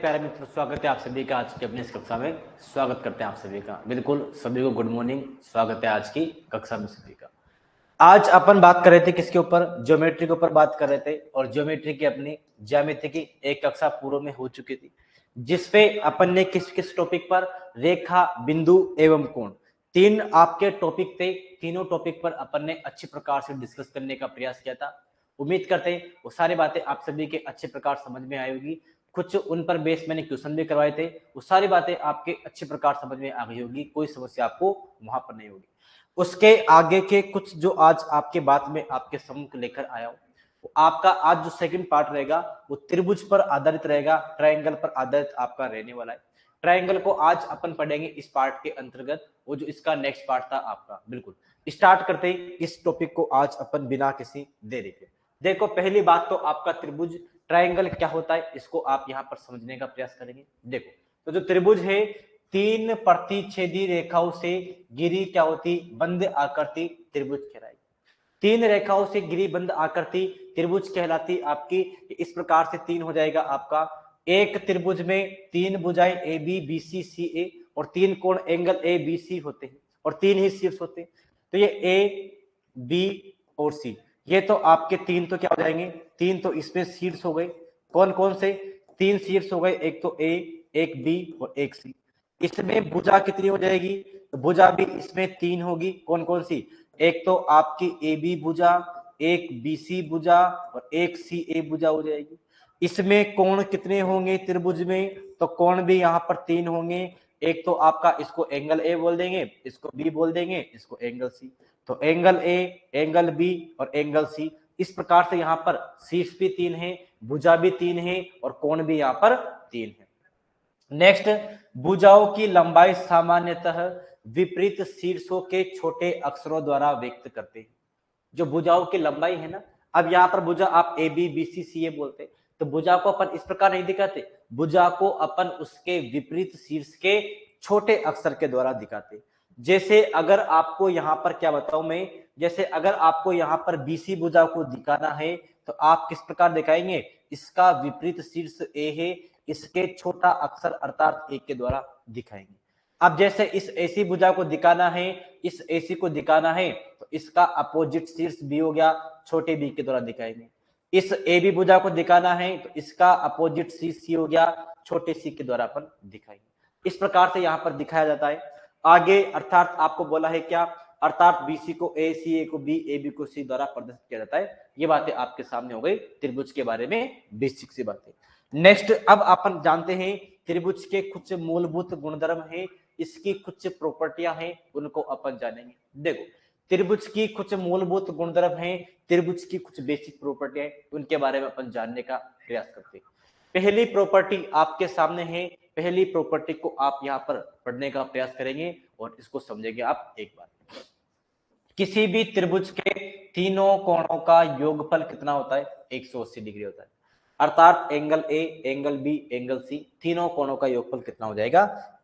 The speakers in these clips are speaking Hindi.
प्यारे मित्र, स्वागत है आप सभी का आज की अपनी इस कक्षा में। स्वागत करते हैं आप सभी का। बिल्कुल सभी को गुड मॉर्निंग। स्वागत है आज की कक्षा में सभी का। आज अपन बात कर रहे थे किसके ऊपर? ज्योमेट्री के ऊपर बात कर रहे थे। और ज्योमेट्री की अपनी ज्यामिति की एक कक्षा पूर्व में हो चुकी थी, जिसपे अपन ने किस किस टॉपिक पर, रेखा, बिंदु एवं कोण, तीन आपके टॉपिक थे। तीनों टॉपिक पर अपन ने अच्छी प्रकार से डिस्कस करने का प्रयास किया था। उम्मीद करते हैं वो सारी बातें आप सभी के अच्छे प्रकार समझ में आई होगी। कुछ उन पर बेस मैंने क्वेश्चन भी करवाए थे, वो सारी बातें आपके अच्छे प्रकार समझ में आ गई होगी। कोई समस्या आपको वहां पर नहीं होगी। उसके आगे के कुछ जो आज आपके बात में आपके सम्मुख लेकर आया हूं, वो आपका आज जो सेकंड पार्ट रहेगा वो त्रिभुज पर आधारित रहेगा, ट्रायंगल पर आधारित आपका रहने वाला है। ट्रायंगल को आज अपन पढ़ेंगे इस पार्ट के अंतर्गत। वो जो इसका नेक्स्ट पार्ट था आपका, बिल्कुल स्टार्ट करते ही इस टॉपिक को आज अपन बिना किसी देरी के। देखो, पहली बात तो आपका त्रिभुज, ट्रायंगल क्या होता है, इसको आप यहाँ पर समझने का प्रयास करेंगे। देखो, तो जो त्रिभुज है, तीन प्रतिच्छेदी रेखाओं से घिरी क्या होती? बंद आकृति त्रिभुज कहलाएगी। तीन रेखाओं से घिरी बंद आकृति त्रिभुज कहलाती आपकी। इस प्रकार से तीन हो जाएगा आपका। एक त्रिभुज में तीन भुजाएं ए बी बी सी सी ए और तीन कोण एंगल ए बी सी होते हैं और तीन ही शीर्ष होते हैं। तो ये ए बी और सी, ये तो आपके तीन तो क्या हो जाएंगे? तीन तो इसमें शीर्ष हो गए। कौन कौन से तीन शीर्ष हो गए? एक तो ए, एक बी और एक सी। इसमें भुजा कितनी हो जाएगी? तो भुजा भी इसमें तीन होगी। कौन कौन सी? एक तो आपकी ए बी भुजा, एक बी सी भुजा और एक सी ए भुजा हो जाएगी। इसमें कोण कितने होंगे त्रिभुज में? तो कोण भी यहाँ पर तीन होंगे। एक तो आपका इसको एंगल ए बोल देंगे, इसको बी बोल देंगे, इसको एंगल सी। तो एंगल ए, एंगल बी और एंगल सी। इस प्रकार से यहाँ पर शीर्ष भी तीन है, भुजा भी तीन है और कोण भी यहाँ पर तीन है। नेक्स्ट, भुजाओं की लंबाई सामान्यतः विपरीत शीर्षों के छोटे अक्षरों द्वारा व्यक्त करते हैं। जो भुजाओं की लंबाई है ना, अब यहाँ पर भुजा आप ए बी बी सी सी ए बोलते, तो भुजा को अपन इस प्रकार नहीं दिखाते। भुजा को अपन उसके विपरीत शीर्ष के छोटे अक्षर के द्वारा दिखाते। जैसे अगर आपको यहाँ पर क्या बताऊं मैं, जैसे अगर आपको यहाँ पर बीसी भुजा को दिखाना है तो आप किस प्रकार दिखाएंगे? इसका विपरीत शीर्ष ए है, इसके छोटा अक्षर अर्थात एक के द्वारा दिखाएंगे। अब जैसे इस एसी भुजा को दिखाना है, इस एसी को दिखाना है, तो इसका अपोजिट शीर्ष बी हो गया, छोटे बी के द्वारा दिखाएंगे। इस ए बी भुजा को दिखाना है तो इसका अपोजिट शीर्ष सी हो गया, छोटे सी के द्वारा अपन दिखाएंगे। इस प्रकार से यहाँ पर दिखाया जाता है। आगे अर्थात आपको बोला है क्या? अर्थात बीसी को ए, सी ए को बी, ए बी को सी द्वारा प्रदर्शित किया जाता है। ये बातें आपके सामने हो गई त्रिभुज के बारे में बेसिक सी बातें। नेक्स्ट, अब अपन जानते हैं त्रिभुज के कुछ मूलभूत गुणधर्म हैं, इसकी कुछ प्रॉपर्टियां हैं, उनको अपन जानेंगे। देखो, त्रिभुज की कुछ मूलभूत गुणधर्म हैं, त्रिभुज की कुछ बेसिक प्रॉपर्टियां, उनके बारे में अपन जानने का प्रयास करते हैं। पहली प्रॉपर्टी आपके सामने है। पहली प्रॉपर्टी को आप यहाँ पर पढ़ने का प्रयास करेंगे और इसको समझेंगे आप एक बार। किसी भी त्रिभुज के तीनों कोणों का योगफल कितना होता है? 180 डिग्री होता है। अर्थात angle A, angle B, angle C, तीनों कोणों का योगफल कितना हो जाएगा?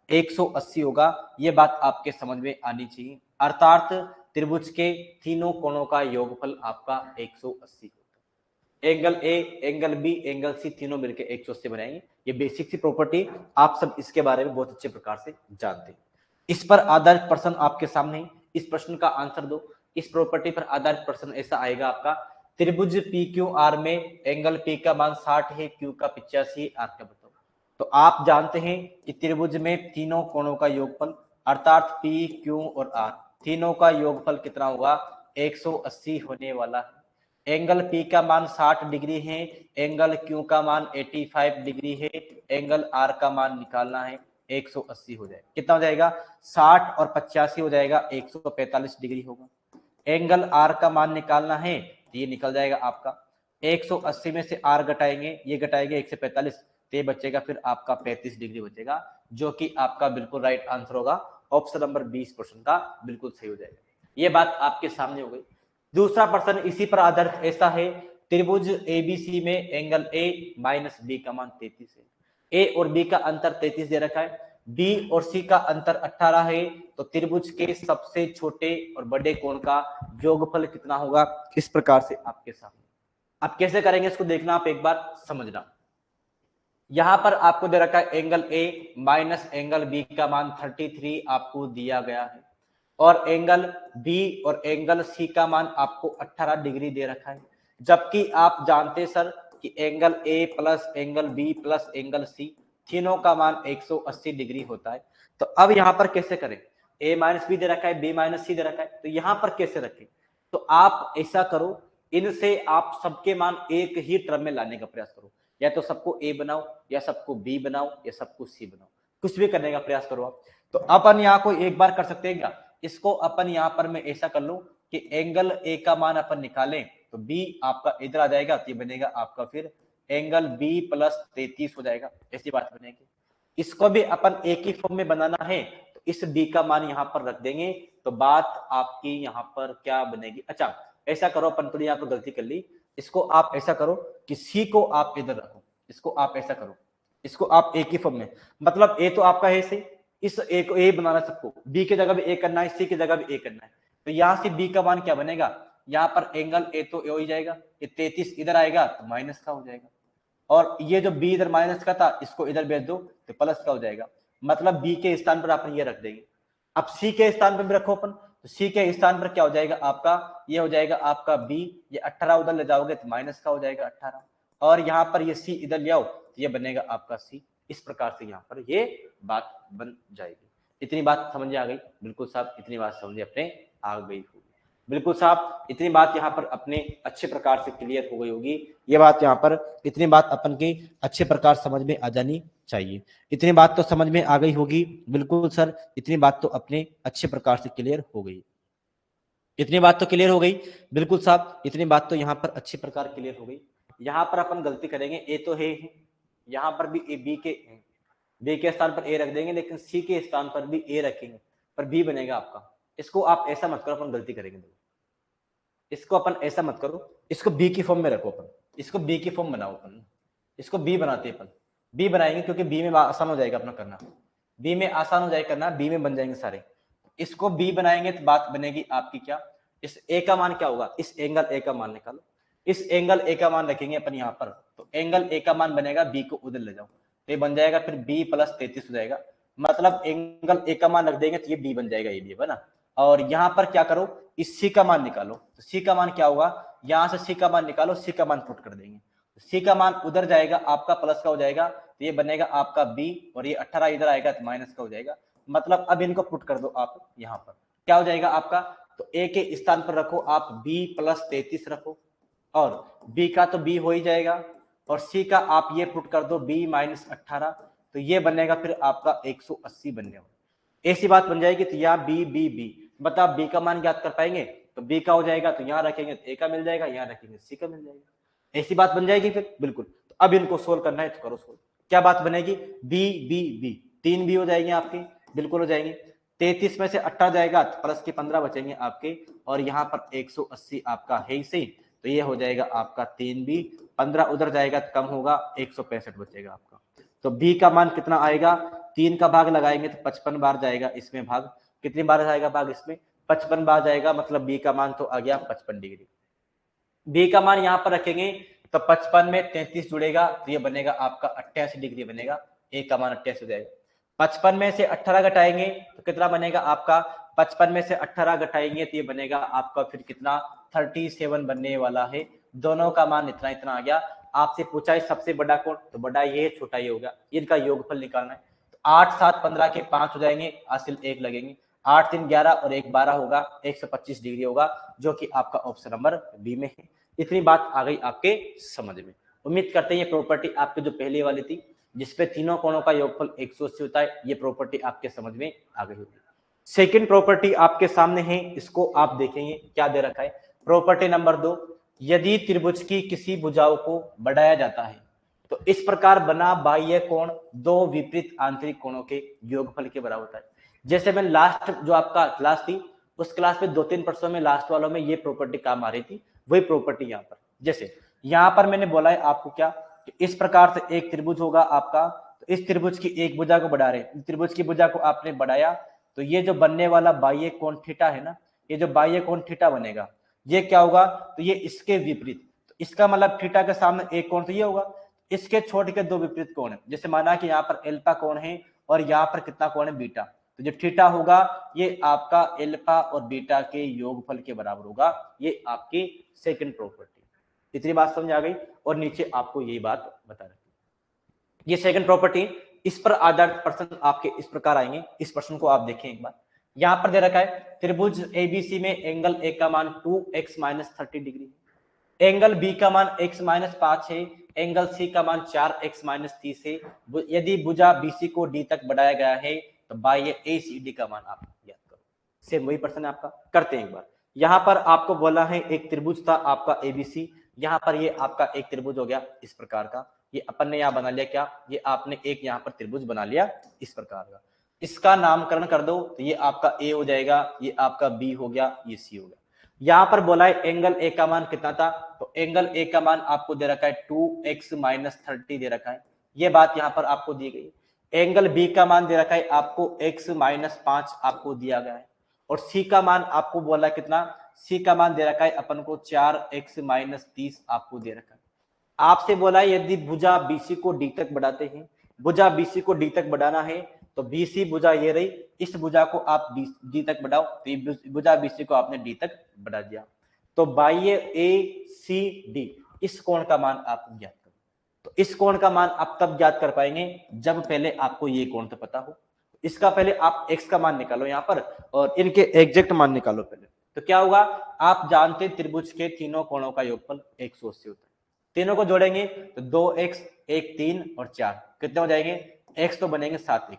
180 होगा। ये बात आपके समझ में आनी चाहिए। अर्थात त्रिभुज के तीनों कोणों का योगफल आपका 180 होता है। Angle A, angle B, angle C तीनों मिलकर 180 बनाएंगे। ये बेसिक सी प्रॉपर्टी, आप सब इसके बारे में बहुत अच्छे प्रकार से जानते हैं। इस पर आधारित प्रश्न आपके सामने, इस प्रश्न का आंसर दो। इस प्रॉपर्टी पर आधारित प्रश्न ऐसा आएगा आपका, त्रिभुज पी क्यू आर में एंगल पी का मान 60 है, क्यू का 85 है, आर का बताओ। तो आप जानते हैं कि त्रिभुज में तीनों कोणों का योगफल अर्थात पी, क्यू और आर, तीनों का योगफल कितना होगा? 180 होने वाला है। एंगल पी का मान 60 डिग्री है, एंगल क्यू का मान 85 डिग्री है, एंगल आर का मान निकालना है, 180 हो जाएगा। कितना हो जाएगा? 60 और 85 हो जाएगा, 145 डिग्री होगा। एंगल आर का मान निकालना है तो ये निकल जाएगा आपका 180 में से आर घटाएंगे, ये घटाएंगे 145, तो ये बचेगा फिर आपका 35 डिग्री बचेगा, जो कि आपका बिल्कुल राइट आंसर होगा। ऑप्शन नंबर 20% का बिल्कुल सही हो जाएगा। ये बात आपके सामने हो गई। दूसरा प्रश्न इसी पर आधारित ऐसा है, त्रिभुज एबीसी में एंगल ए माइनस बी का मान 33 है। ए और बी का अंतर 33 दे रखा है, बी और सी का अंतर 18 है, तो त्रिभुज के सबसे छोटे और बड़े कोण का योगफल कितना होगा? इस प्रकार से आपके सामने। अब कैसे करेंगे इसको देखना, आप एक बार समझना। यहां पर आपको दे रखा है angle A minus angle B का मान 33 आपको दिया गया है, और एंगल बी और एंगल सी का मान आपको 18 डिग्री दे रखा है। जबकि आप जानते सर कि angle A plus angle B plus angle C तीनों का मान 180 डिग्री होता है। तो अब यहां पर कैसे करें, ए माइनस बी दे रखा है, बी माइनस सी दे रखा है, तो यहां पर कैसे रखें, तो आप ऐसा करो, इनसे आप सबके मान एक ही टर्म में लाने का प्रयास करो, या तो सबको ए बनाओ या सबको बी बनाओ या सबको सी बनाओ, कुछ भी करने का प्रयास करो आप। तो अपन यहाँ को एक बार कर सकते हैं क्या, इसको अपन यहाँ पर मैं ऐसा कर लूं कि एंगल ए का मान अपन निकालें तो बी आपका इधर आ जाएगा, तो ये बनेगा आपका फिर एंगल बी प्लस 33 हो जाएगा, ऐसी बात बनेगी। इसको भी अपन एक ही फॉर्म में बनाना है, तो इस बी का मान यहाँ पर रख देंगे, तो बात आपकी यहाँ पर क्या बनेगी। अच्छा ऐसा करो, अपन थोड़ी यहाँ पर गलती कर ली, इसको आप ऐसा करो कि सी को आप इधर रखो, इसको आप ऐसा करो, इसको आप एक ही फॉर्म में, मतलब ए तो आपका है सही, इस ए को ए बनाना, सबको बी की जगह भी ए करना है, सी की जगह भी ए करना है, तो यहां से बी का मान क्या बनेगा, यहाँ पर एंगल ए तो ए हो ही जाएगा, ये 33 इधर आएगा तो माइनस का हो जाएगा, और ये जो बी इधर माइनस का था इसको इधर भेज दो तो प्लस का हो जाएगा, मतलब बी के स्थान पर अपन ये रख देंगे। अब सी के स्थान पर भी रखो अपन, तो सी के स्थान पर क्या हो जाएगा आपका, ये हो जाएगा आपका बी, ये 18 उधर ले जाओगे तो माइनस का हो जाएगा 18, और यहाँ पर ये सी इधर ले आओ तो ये बनेगा आपका सी। इस प्रकार से यहाँ पर ये बात बन जाएगी। इतनी बात समझ आ गई, बिल्कुल साहब, इतनी बात समझे अपने आ गई होगी, बिल्कुल साहब, इतनी बात यहाँ पर अपने अच्छे प्रकार से क्लियर हो गई होगी। ये बात यहाँ पर इतनी बात अपन की अच्छे प्रकार समझ में आ जानी चाहिए। इतनी बात तो समझ में आ गई होगी, बिल्कुल सर, इतनी बात तो अपने अच्छे प्रकार से क्लियर हो गई, इतनी बात तो क्लियर हो गई, बिल्कुल साहब, इतनी बात तो यहाँ पर अच्छी प्रकार क्लियर हो गई। यहाँ पर अपन गलती करेंगे, ए तो है, यहाँ पर भी ए बी के स्थान पर ए रख देंगे, लेकिन सी के स्थान पर भी ए रखेंगे, पर बी बनेगा आपका। इसको आप ऐसा मत करो, अपन गलती करेंगे, इसको अपन ऐसा मत करो, इसको बी की फॉर्म में रखो अपन, इसको बी की फॉर्म बनाओ अपन, इसको बी बनाते अपन, बी बनाएंगे क्योंकि बी में आसान हो जाएगा अपना करना, बी में आसान हो जाएगा करना, बी में बन जाएंगे सारे। इसको बी बनाएंगे तो बात बनेगी आपकी क्या, इस ए का मान क्या होगा, इस एंगल ए का मान निकालो, इस एंगल ए का मान रखेंगे अपन यहाँ पर, तो एंगल ए का मान बनेगा, बी को उधर ले जाओ तो ये बन जाएगा फिर बी प्लस 33 हो जाएगा, मतलब एंगल ए का मान रख देंगे तो ये बी बन जाएगा, ये बी है ना। और यहाँ पर क्या करो, इस सी का मान निकालो, तो सी का मान क्या होगा, यहाँ से सी का मान निकालो, सी का मान पुट कर देंगे, सी का मान उधर जाएगा आपका प्लस का हो जाएगा, तो ये बनेगा आपका बी, और ये 18 इधर आएगा तो माइनस का हो जाएगा, मतलब अब इनको पुट कर दो आप यहाँ पर, क्या हो जाएगा आपका, तो ए के स्थान पर रखो आप बी प्लस 33 रखो, और बी का तो बी हो ही जाएगा, और सी का आप ये पुट कर दो बी माइनस 18, तो ये बनेगा फिर आपका 180 बनने वाला, ऐसी बात बन जाएगी। तो यहाँ बी बी बी, बता बी का मान ज्ञात कर पाएंगे, तो बी का हो जाएगा, तो यहाँ रखेंगे तो ए का मिल जाएगा, यहाँ रखेंगे सी का मिल जाएगा, ऐसी बात बन जाएगी फिर, बिल्कुल। तो अब इनको सोल्व करना है तो करो सोल्व, क्या बात बनेगी, बी बी बी, 3 बी हो जाएंगे आपके, बिल्कुल हो जाएंगे, 33 में से 18 जाएगा तो प्लस के 15 बचेंगे आपके, और यहाँ पर 180 आपका है ही सही, तो ये हो जाएगा आपका 3 बी, 15 उधर जाएगा तो कम होगा, 165 बचेगा आपका। तो बी का मान कितना आएगा, 3 का भाग लगाएंगे तो 55 बार जाएगा इसमें भाग, कितनी बार जाएगा भाग इसमें, 55 बार जाएगा, मतलब बी का मान तो आ गया 55 डिग्री। बी का मान यहाँ पर रखेंगे तो 55 में 33 जुड़ेगा, तो ये बनेगा आपका 88 डिग्री बनेगा, ए का मान 88 हो जाएगा। 55 में से 18 घटाएंगे तो कितना बनेगा आपका, 55 में से 18 घटाएंगे तो ये बनेगा आपका फिर कितना, 37 बनने वाला है, दोनों का मान इतना इतना आ गया। आपसे पूछा है सबसे बड़ा कौन, तो बड़ा ये, छोटा ये होगा, इनका योगफल निकालना है, तो 8 7 15 के 5 हो जाएंगे, हासिल 1 लगेंगे, 8 3 11 और 1 12 होगा, 125 डिग्री होगा, जो कि आपका ऑप्शन नंबर बी में है। इतनी बात आ गई आपके समझ में। उम्मीद करते हैं ये प्रॉपर्टी आपके जो पहले वाली थी जिसपे तीनों कोणों का योगफल 180 होता है, ये प्रॉपर्टी आपके समझ में आ गई होगी। सेकंड प्रॉपर्टी आपके सामने है, इसको आप देखेंगे क्या दे रखा है। प्रॉपर्टी नंबर 2, यदि त्रिभुज की किसी भुजाओं को बढ़ाया जाता है तो इस प्रकार बना बाह्य कोण दो विपरीत आंतरिक कोणों के योगफल के बराबर होता है। जैसे मैं लास्ट जो आपका क्लास थी उस क्लास में 2-3 प्रश्नों में लास्ट वालों में ये प्रॉपर्टी काम आ रही थी, वही प्रॉपर्टी यहाँ पर। जैसे यहाँ पर मैंने बोला है आपको क्या कि इस प्रकार से एक त्रिभुज होगा आपका, तो इस त्रिभुज की एक भुजा को बढ़ा रहे, त्रिभुज की भुजा को आपने बढ़ाया तो ये जो बनने वाला बाह्य कोण थीटा है ना, ये जो बाह्य कोण थीटा बनेगा ये क्या होगा, तो ये इसके विपरीत, तो इसका मतलब थीटा के सामने एक कोण तो ये होगा, इसके छोड़ के दो विपरीत कोण है, जैसे माना कि यहाँ पर एल्फा कोण है और यहाँ पर कितना कोण है, बीटा, तो जो थीटा होगा ये आपका एल्फा और बीटा के योगफल के बराबर होगा। ये आपकी सेकंड प्रॉपर्टी, इतनी बात समझ आ गई। और नीचे आपको यही बात बता रखी, ये सेकंड प्रॉपर्टी। इस पर आधारित प्रश्न आपके इस प्रकार आएंगे। इस प्रश्न को आप देखें एक बार, यहां पर दे रखा है त्रिभुज एबीसी में एंगल ए का मान 2x - 30 डिग्री, एंगल बी का मान x - 5 है, एंगल सी का मान 4x - 30 है। यदि भुजा बीसी को डी तक बढ़ाया गया है तो बाह्य एसीडी का मान आप ज्ञात करो। सेम वही प्रश्न है आपका, करते हैं एक बार। यहां पर आपको बोला है एक त्रिभुज था आपका एबीसी, यहां पर ये आपका एक त्रिभुज हो गया इस प्रकार का, ये अपन ने यहां बना लिया क्या, ये आपने एक यहां पर त्रिभुज बना लिया इस प्रकार का। इसका नामकरण कर दो तो ये आपका ए हो जाएगा, ये आपका बी हो गया, ये सी हो गया। यहां पर बोला है एंगल ए का मान कितना था, तो एंगल ए का मान आपको दे रखा है 2x - 30 दे रखा है, ये बात यहां पर आपको दी गई। एंगल बी का मान दे रखा है आपको x - 5 आपको दिया गया है, और सी का मान आपको बोला कितना, सी का मान दे रखा है अपन को 4x - 30 आपको दे रखा है। आपसे बोला है यदि भुजा बीसी को डी तक बढ़ाते हैं, भुजा बीसी को डी तक बढ़ाना है तो बीसी भुजा ये रही, इस भुजा को आप डी तक बढ़ाओ, तो भुजा बीसी को आपने डी तक बढ़ा दिया, तो बाह्य ए सी डी इस कोण का मान आप ज्ञात करो। तो इस कोण का मान आप तब ज्ञात कर पाएंगे जब पहले आपको ये कोण तो पता हो। इसका पहले आप x का मान निकालो यहाँ पर और इनके एग्जैक्ट मान निकालो पहले, तो क्या होगा, आप जानते हैं त्रिभुज के तीनों कोणों का योगफल 180 होता है। तीनों को जोड़ेंगे तो 2x, 1 3 और 4 कितने हो जाएंगे, x तो बनेंगे 7x,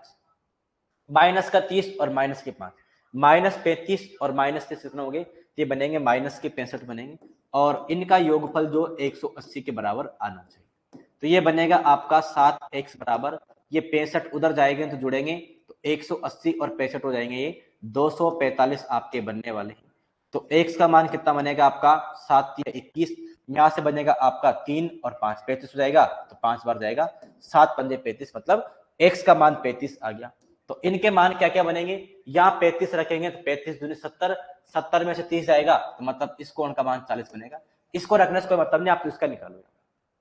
माइनस का 30 और माइनस के 5, -35 और -30 कितना हो गए, ये बनेंगे -65 बनेंगे, और इनका योगफल जो 180 के बराबर आना चाहिए। तो ये बनेगा आपका 7x बराबर, ये 65 उधर जाएंगे तो जुड़ेंगे तो 180 और 65 हो जाएंगे, ये 245 आपके बनने वाले हैं। तो x का मान कितना बनेगा आपका 7 3 21, यहां से बनेगा आपका 3 और 5 35 हो जाएगा, तो 5 बार जाएगा, 7 पंजे 35, मतलब x का मान 35 आ गया। तो इनके मान क्या क्या बनेंगे, यहाँ 35 रखेंगे तो 35 दूनी 70, 70 में से 30 जाएगा तो मतलब इस कोण का मान 40 बनेगा। इसको रखने से कोई मतलब नहीं, आप तो इसका निकालो।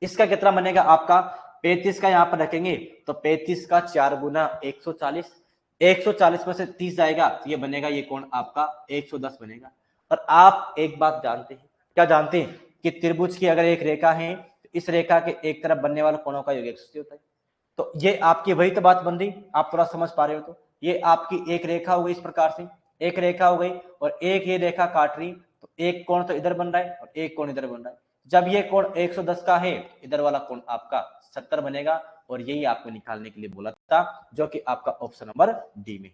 इसका कितना बनेगा आपका 35 का यहाँ पर रखेंगे तो 35 का 4 गुना 140, 140 में से 30 जाएगा तो ये बनेगा, ये कोण आपका 110 बनेगा। और आप एक बात जानते हैं, क्या जानते हैं कि त्रिभुज की अगर एक रेखा है तो इस रेखा के एक तरफ बनने वाले कोणों का योग 180 होता है। तो ये आपकी वही तो बात बन रही, आप थोड़ा समझ पा रहे हो। तो ये आपकी एक रेखा हो गई, इस प्रकार से एक रेखा हो गई और एक ये रेखा काट रही, तो एक कोण तो इधर बन रहा है और एक कोण इधर बन रहा है। जब ये कोण 110 का है इधर वाला कोण आपका 70 बनेगा, और यही आपको निकालने के लिए बोला था, जो कि आपका ऑप्शन नंबर डी में।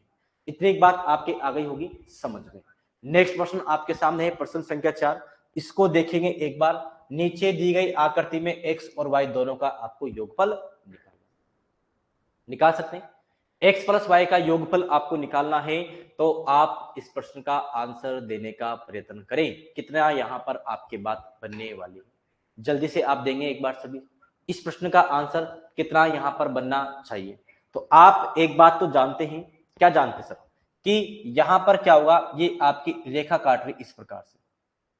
इतनी एक बात आपके आ गई होगी समझ में। नेक्स्ट प्रश्न आपके सामने है, प्रश्न संख्या 4। इसको देखेंगे एक बार। नीचे दी गई आकृति में x और y दोनों का आपको योगफल निकाल सकते हैं। x प्लस वाई का योगफल आपको निकालना है, तो आप इस प्रश्न का आंसर देने का प्रयत्न करें। कितना यहां पर आपके बात बनने वाली है, जल्दी से आप देंगे एक बार सभी। इस प्रश्न का आंसर कितना यहां पर बनना चाहिए। तो आप एक बात तो जानते हैं, क्या जानते सर, कि यहां पर क्या होगा, ये आपकी रेखा काट रही इस प्रकार से,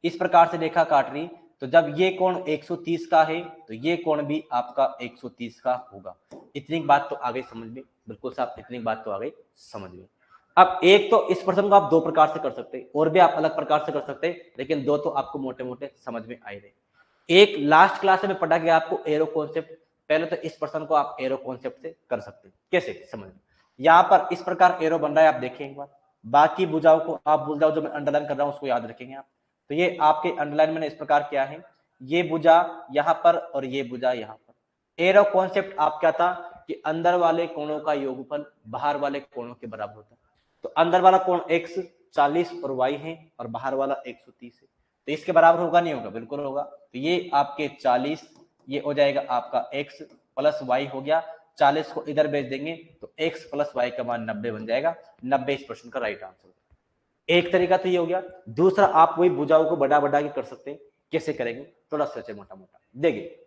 इस प्रकार से रेखा काट रही, तो जब ये कोण 130 का है तो ये कोण भी आपका 130 का होगा। इतनी बात तो आ गई समझ में, बिल्कुल साहब, इतनी बात तो आ गई समझ में। अब एक तो इस प्रश्न को आप दो प्रकार से कर सकते हैं, और भी आप अलग प्रकार से कर सकते हैं, लेकिन दो तो आपको मोटे मोटे समझ में आए रहे। एक लास्ट क्लास में पढ़ा गया आपको एरो कॉन्सेप्ट, पहले तो इस प्रश्न को आप एरो कॉन्सेप्ट से कर सकते हैं। कैसे समझ में, यहाँ पर इस प्रकार एरो बन रहा है, आप देखें एक बार। बाकी भुजाओं को आप भूल जाओ, जो मैं अंडरलाइन कर रहा हूं उसको याद रखेंगे आप। तो ये आपके अंडरलाइन मैंने इस प्रकार किया है, ये भुजा यहाँ पर और ये भुजा यहाँ पर। एरो कॉन्सेप्ट आप क्या था कि अंदर वाले कोणों का योगफल बाहर वाले कोणों के बराबर होता है। तो अंदर वाला कोण x 40 और y है और बाहर वाला 130 है, तो इसके बराबर होगा नहीं होगा, बिल्कुल होगा। तो ये आपके 40, ये हो जाएगा आपका x प्लस y हो गया, 40 को इधर भेज देंगे तो x प्लस y का मान 90 बन जाएगा। 90 इस प्रश्न का राइट आंसर। एक तरीका तो ये हो गया। दूसरा, आप वही भुजाओं को बढ़ा बढ़ा के कर सकते हैं। कैसे करेंगे, थोड़ा सोचे मोटा मोटा। देखिए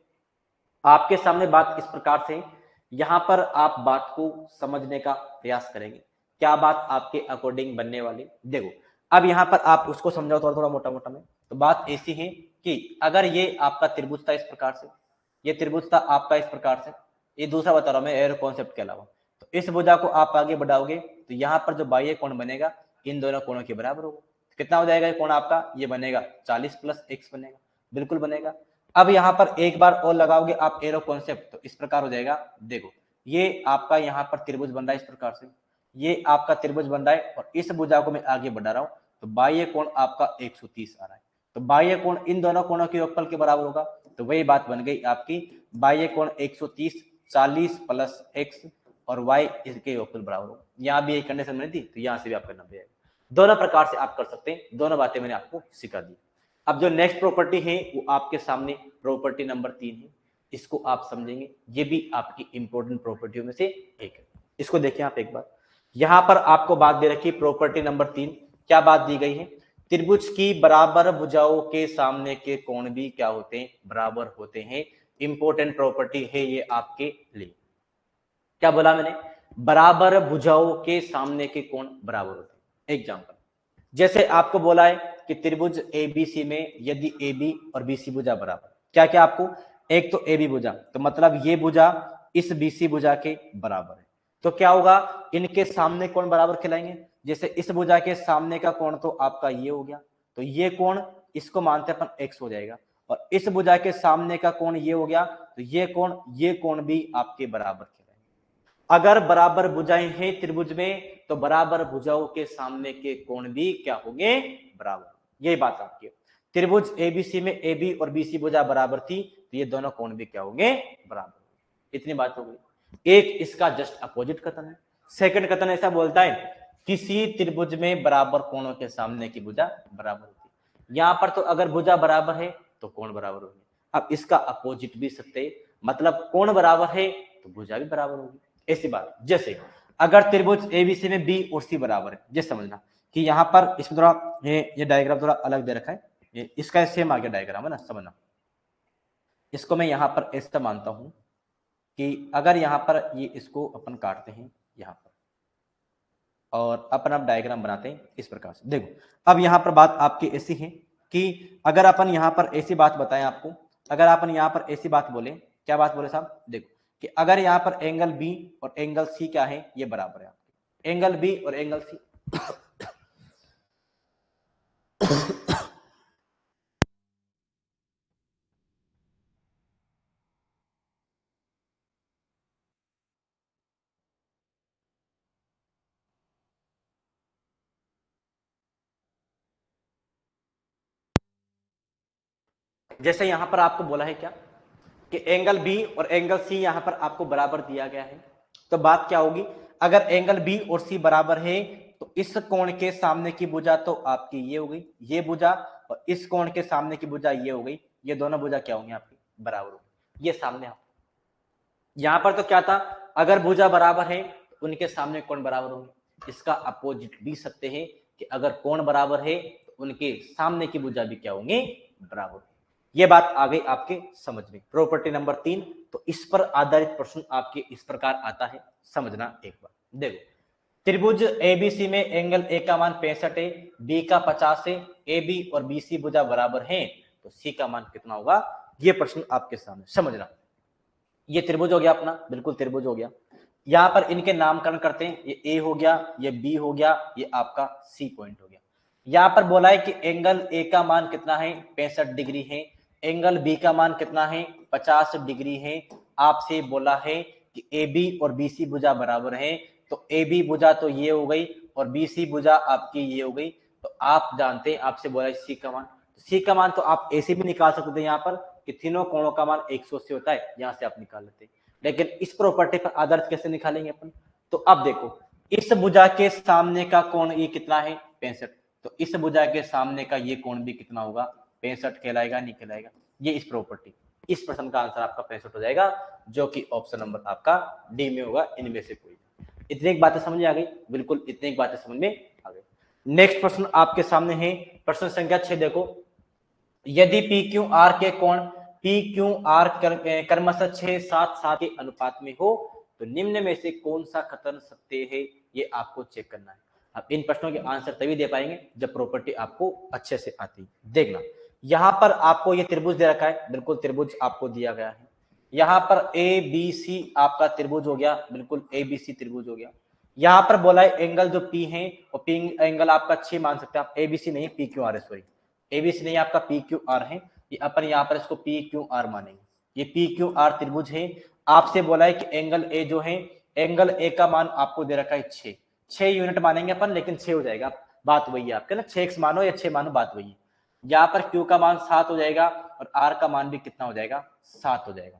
आपके सामने बात इस प्रकार से, यहां पर आप बात को समझने का प्रयास करेंगे, क्या बात आपके अकॉर्डिंग बनने वाली। देखो अब यहां पर आप उसको समझाओ थोड़ा थोड़ा मोटा मोटा में। तो बात ऐसी है कि अगर ये आपका त्रिभुज था इस प्रकार से, ये त्रिभुज था आपका इस प्रकार से, ये दूसरा बता रहा हूं मैं एरो कॉन्सेप्ट के अलावा। तो इस भुजा को आप आगे बढ़ाओगे तो यहाँ पर जो बाह्य कोण बनेगा इन दोनों कोणों के बराबर होगा। कितना हो जाएगा ये कोण आपका, ये बनेगा 40 + x बनेगा, बिल्कुल बनेगा। अब यहाँ पर एक बार और लगाओगे आप एरो कॉन्सेप्ट तो इस प्रकार हो जाएगा। देखो ये आपका यहाँ पर त्रिभुज बन रहा है इस प्रकार से, ये आपका त्रिभुज बन रहा है और इस भुजा को मैं आगे बढ़ा रहा हूँ तो बाह्य कोण आपका 130 आ रहा है। तो बाह्य कोण इन दोनों कोणों के योगफल के बराबर होगा। तो वही बात बन गई आपकी, बाह्य कोण 130, 40 + x और y इसके योगफल बराबर होगा। यहाँ भी एक कंडीशन बनी थी तो यहाँ से भी आपका 90 आएगा। दोनों प्रकार से आप कर सकते हैं, दोनों बातें मैंने आपको सिखा दी। अब जो नेक्स्ट प्रॉपर्टी है वो आपके सामने प्रॉपर्टी नंबर 3 है, इसको आप समझेंगे, ये भी आपकी इंपॉर्टेंट प्रॉपर्टियों में से एक है। इसको देखिए आप एक बार, यहां पर आपको बात दे रखी प्रॉपर्टी नंबर 3। क्या बात दी गई है, त्रिभुज की बराबर भुजाओं के सामने के कोण भी क्या होते हैं, बराबर होते हैं। इंपॉर्टेंट प्रॉपर्टी है ये आपके लिए। क्या बोला मैंने, बराबर भुजाओं के सामने के कोण बराबर होते हैं। एग्जांपल जैसे आपको बोला है कि त्रिभुज एबीसी में यदि एबी और बीसी भुजा बराबर, क्या क्या आपको, एक तो एबी भुजा तो मतलब ये भुजा इस बीसी भुजा के बराबर है, तो क्या होगा, इनके सामने कोण बराबर खिलाएंगे। जैसे इस भुजा के सामने का कोण तो आपका ये हो गया, तो ये कोण इसको मानते अपन x हो जाएगा, और इस भुजा के सामने का कोण ये हो गया, तो ये कोण भी आपके बराबर खिलाएंगे। अगर बराबर भुजाएं हैं त्रिभुज में तो बराबर भुजाओं के सामने के कोण भी क्या होंगे, बराबर। यही बात आपकी, त्रिभुज एबीसी में एबी और बीसी भुजा बराबर थी तो ये दोनों कोण भी क्या होंगे, बराबर। इतनी बात हो गई। एक इसका जस्ट अपोजिट कथन है। सेकंड कथन ऐसा बोलता है, किसी त्रिभुज में बराबर कोणों के सामने की भुजा बराबर होती है। यहां पर तो अगर भुजा बराबर है तो कोण बराबर होगी। अब इसका अपोजिट भी सत्य है, मतलब कोण बराबर है तो भुजा भी बराबर होगी। ऐसी बात, जैसे अगर त्रिभुज एबीसी में बी और सी बराबर है, जैसे समझना कि यहाँ पर इसमें थोड़ा ये डायग्राम थोड़ा अलग दे रखा है, ये इसका सेम आ गया डायग्राम है ना, समझना। इसको मैं यहाँ पर ऐसा मानता हूं कि अगर यहाँ पर ये इसको अपन काटते हैं यहाँ पर और अपन अब डायग्राम बनाते हैं इस प्रकार से। देखो अब यहाँ पर बात आपकी ऐसी है कि अगर अपन यहाँ पर ऐसी बात बताएं आपको, अगर अपन यहाँ पर ऐसी बात बोले, क्या बात बोले साहब, देखो कि अगर यहाँ पर एंगल बी और एंगल सी क्या है, ये बराबर है आपके, एंगल बी और एंगल सी जैसे यहां पर आपको बोला है क्या कि एंगल बी और एंगल सी यहां पर आपको बराबर दिया गया है, तो बात क्या होगी, अगर एंगल बी और सी बराबर है तो इस कोण के सामने की भुजा तो आपकी ये हो गई, ये भुजा, और इस कोण के सामने की भुजा ये हो गई, ये दोनों भुजा क्या होंगी आपकी, बराबर होगी। ये सामने आप यहां पर तो क्या था, अगर भुजा बराबर है तो उनके सामने कोण बराबर होंगे। इसका अपोजिट भी सत्य है कि अगर कोण बराबर है तो उनके सामने की भुजा भी क्या होंगे, बराबर। ये बात आ गई आपके समझ में, प्रॉपर्टी नंबर 3। तो इस पर आधारित प्रश्न आपके इस प्रकार आता है, समझना एक बार। देखो त्रिभुज एबीसी में एंगल ए का मान 65 है, बी का 50 है, ए बी और बी सी भुजा बराबर है, तो सी का मान कितना होगा, ये प्रश्न आपके सामने, समझना। ये त्रिभुज हो गया अपना, बिल्कुल त्रिभुज हो गया। यहां पर इनके नामकरण करते हैं, ये ए हो गया, ये बी हो गया, ये आपका सी पॉइंट हो गया। यहां पर बोला है कि एंगल ए का मान कितना है, 65 डिग्री है, एंगल बी का मान कितना है, 50 डिग्री है। आपसे बोला है कि ए बी और बी सी भुजा बराबर है, तो ए बी भुजा तो ये हो गई और बी सी भुजा आपकी ये हो गई। तो आप जानते हैं, आपसे बोला है सी का मान, सी का मान तो आप ऐसे भी निकाल सकते हैं यहाँ पर कि तीनों कोणों का मान 180 होता है, यहां से आप निकाल लेते हैं। लेकिन इस प्रॉपर्टी पर आधारित कैसे निकालेंगे अपन, तो अब देखो इस भुजा के सामने का कोण ये कितना है, 65, तो इस भुजा के सामने का ये कोण भी कितना होगा, 65 कहलाएगा, नहीं कहलाएगा। ये इस प्रॉपर्टी, इस प्रश्न का आंसर आपका 65 हो जाएगा, जो कि ऑप्शन नंबर आपका डी में होगा, इनमें से कोई। इतनी एक बातें समझ में आ गई, बिल्कुल इतनी एक बातें समझ में आ गई। नेक्स्ट प्रश्न आपके सामने है, प्रश्न संख्या 6। देखो यदि पी क्यू आर के कोण पी क्यू आर क्रमशः 6, 7, 7 के अनुपात में हो तो निम्न में से कौन सा कथन सत्य है, ये आपको चेक करना है। अब इन प्रश्नों के आंसर तभी दे पाएंगे जब प्रॉपर्टी आपको अच्छे से आती। देखना यहां पर आपको ये त्रिभुज दे रखा है, बिल्कुल त्रिभुज आपको दिया गया है। यहाँ पर ए बी सी आपका त्रिभुज हो गया, बिल्कुल ए बी सी त्रिभुज हो गया। यहाँ पर बोला है एंगल जो पी है और पी एंगल आपका 6 मान सकते हैं आप, ए बी सी नहीं पी क्यू आर है, सॉरी ए बी सी नहीं आपका पी क्यू आर है, ये अपन यहाँ पर इसको पी क्यू आर मानेंगे। ये पी क्यू आर त्रिभुज है। आपसे बोला है कि एंगल ए जो है, एंगल ए का मान आपको दे रखा है 6, 6 यूनिट मानेंगे अपन, लेकिन 6 हो जाएगा, बात वही है आपके ना, 6x मानो या 6 मानो, बात वही है। यहाँ पर Q का मान 7 हो जाएगा और R का मान भी कितना हो जाएगा, 7 हो जाएगा।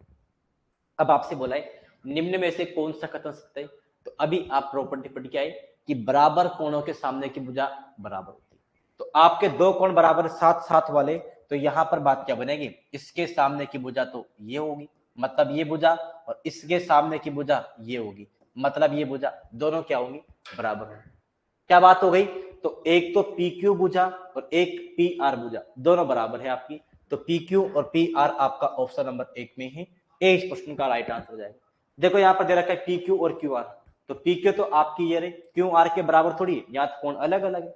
अब आपसे बोला है निम्न में से कौन सा कथन सत्य है, तो अभी आप प्रॉपर्टी पढ़ के आए कि बराबर कोणों के सामने की भुजा बराबर होती है। तो आपके दो कोण बराबर 7 7 वाले, तो यहाँ पर बात क्या बनेगी, इसके सामने की भुजा तो ये होगी, मतलब ये भुजा, और इसके सामने की भुजा ये होगी, मतलब ये भुजा, दोनों क्या होंगी, बराबर होंगी। क्या बात हो गई, तो एक तो पी क्यू भुजा और एक पी आर भुजा, दोनों बराबर है आपकी, तो पी क्यू और पी आर आपका ऑप्शन नंबर 1 में है, ए इस प्रश्न का राइट आंसर हो जाएगा। देखो यहाँ पर दे रखा है पी क्यू और क्यू आर, तो पी क्यू तो आपकी ये रही, क्यू आर के बराबर थोड़ी है, यहाँ तो कोण अलग अलग है।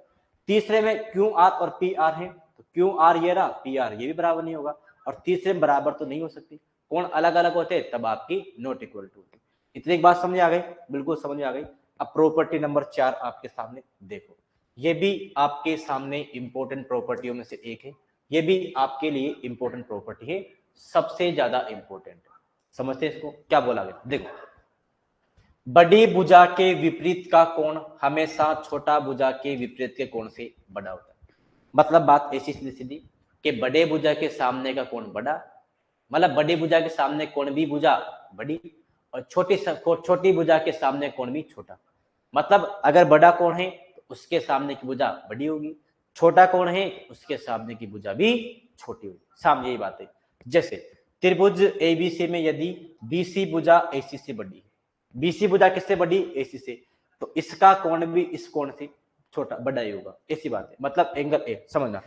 तीसरे में क्यू आर और पी आर है, तो क्यू आर ये रहा, पी आर ये भी बराबर नहीं होगा, और तीसरे में बराबर तो नहीं हो सकती, कोण अलग अलग होते तब आपकी नॉट इक्वल टू होती। इतनी एक बात समझ आ गई, बिल्कुल समझ आ गई। अब प्रॉपर्टी नंबर 4 आपके सामने देखो, ये भी आपके सामने इंपॉर्टेंट प्रॉपर्टियों में से एक है, ये भी आपके लिए इंपॉर्टेंट प्रॉपर्टी है, सबसे ज्यादा इंपॉर्टेंट। समझते हैं इसको, क्या बोला गया, देखो बड़ी भुजा के विपरीत का कोण हमेशा छोटा भुजा के विपरीत के कोण से बड़ा होता है। मतलब बात ऐसी सीधी सीधी कि बड़े भुजा के सामने का कोण बड़ा, मतलब बड़ी भुजा के सामने कोण भी भुजा बड़ी, और छोटी भुजा के सामने कोण भी छोटा। मतलब अगर बड़ा कोण है तो उसके सामने की भुजा बड़ी होगी, छोटा कोण है उसके सामने की भुजा भी छोटी होगी। सामने यही बात है, जैसे त्रिभुज एबीसी में यदि बीसी भुजा एसी से बड़ी है, बीसी भुजा किससे बड़ी, एसी से, तो इसका कोण भी इस कोण से छोटा बड़ा ही होगा, ऐसी बात है। मतलब एंगल ए, समझना,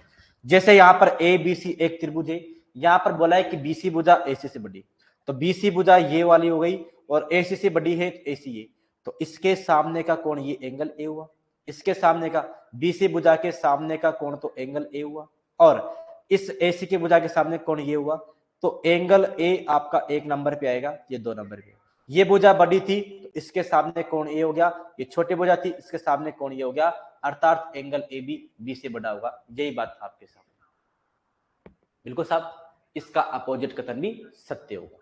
जैसे यहाँ पर ए बी सी एक त्रिभुज है, यहाँ पर बोला है कि बीसी भुजा एसी से बड़ी, तो बीसी भुजा ये वाली हो गई, और एसी से बड़ी है तो एसी ये, तो इसके सामने का कोण ये एंगल ए हुआ, इसके सामने का बीसी भुजा के सामने का कोण तो एंगल ए हुआ, और इस एसी की भुजा के सामने कोण ये हुआ, तो एंगल ए आपका 1 नंबर पे आएगा, ये 2 नंबर पे। ये भुजा बड़ी थी तो इसके सामने कोण ए हो गया, ये छोटी भुजा थी इसके सामने कोण ये हो गया, अर्थात एंगल ए बी बी से बड़ा होगा। यही बात आपके सामने, बिल्कुल साहब, इसका अपोजिट कथन भी सत्य होगा।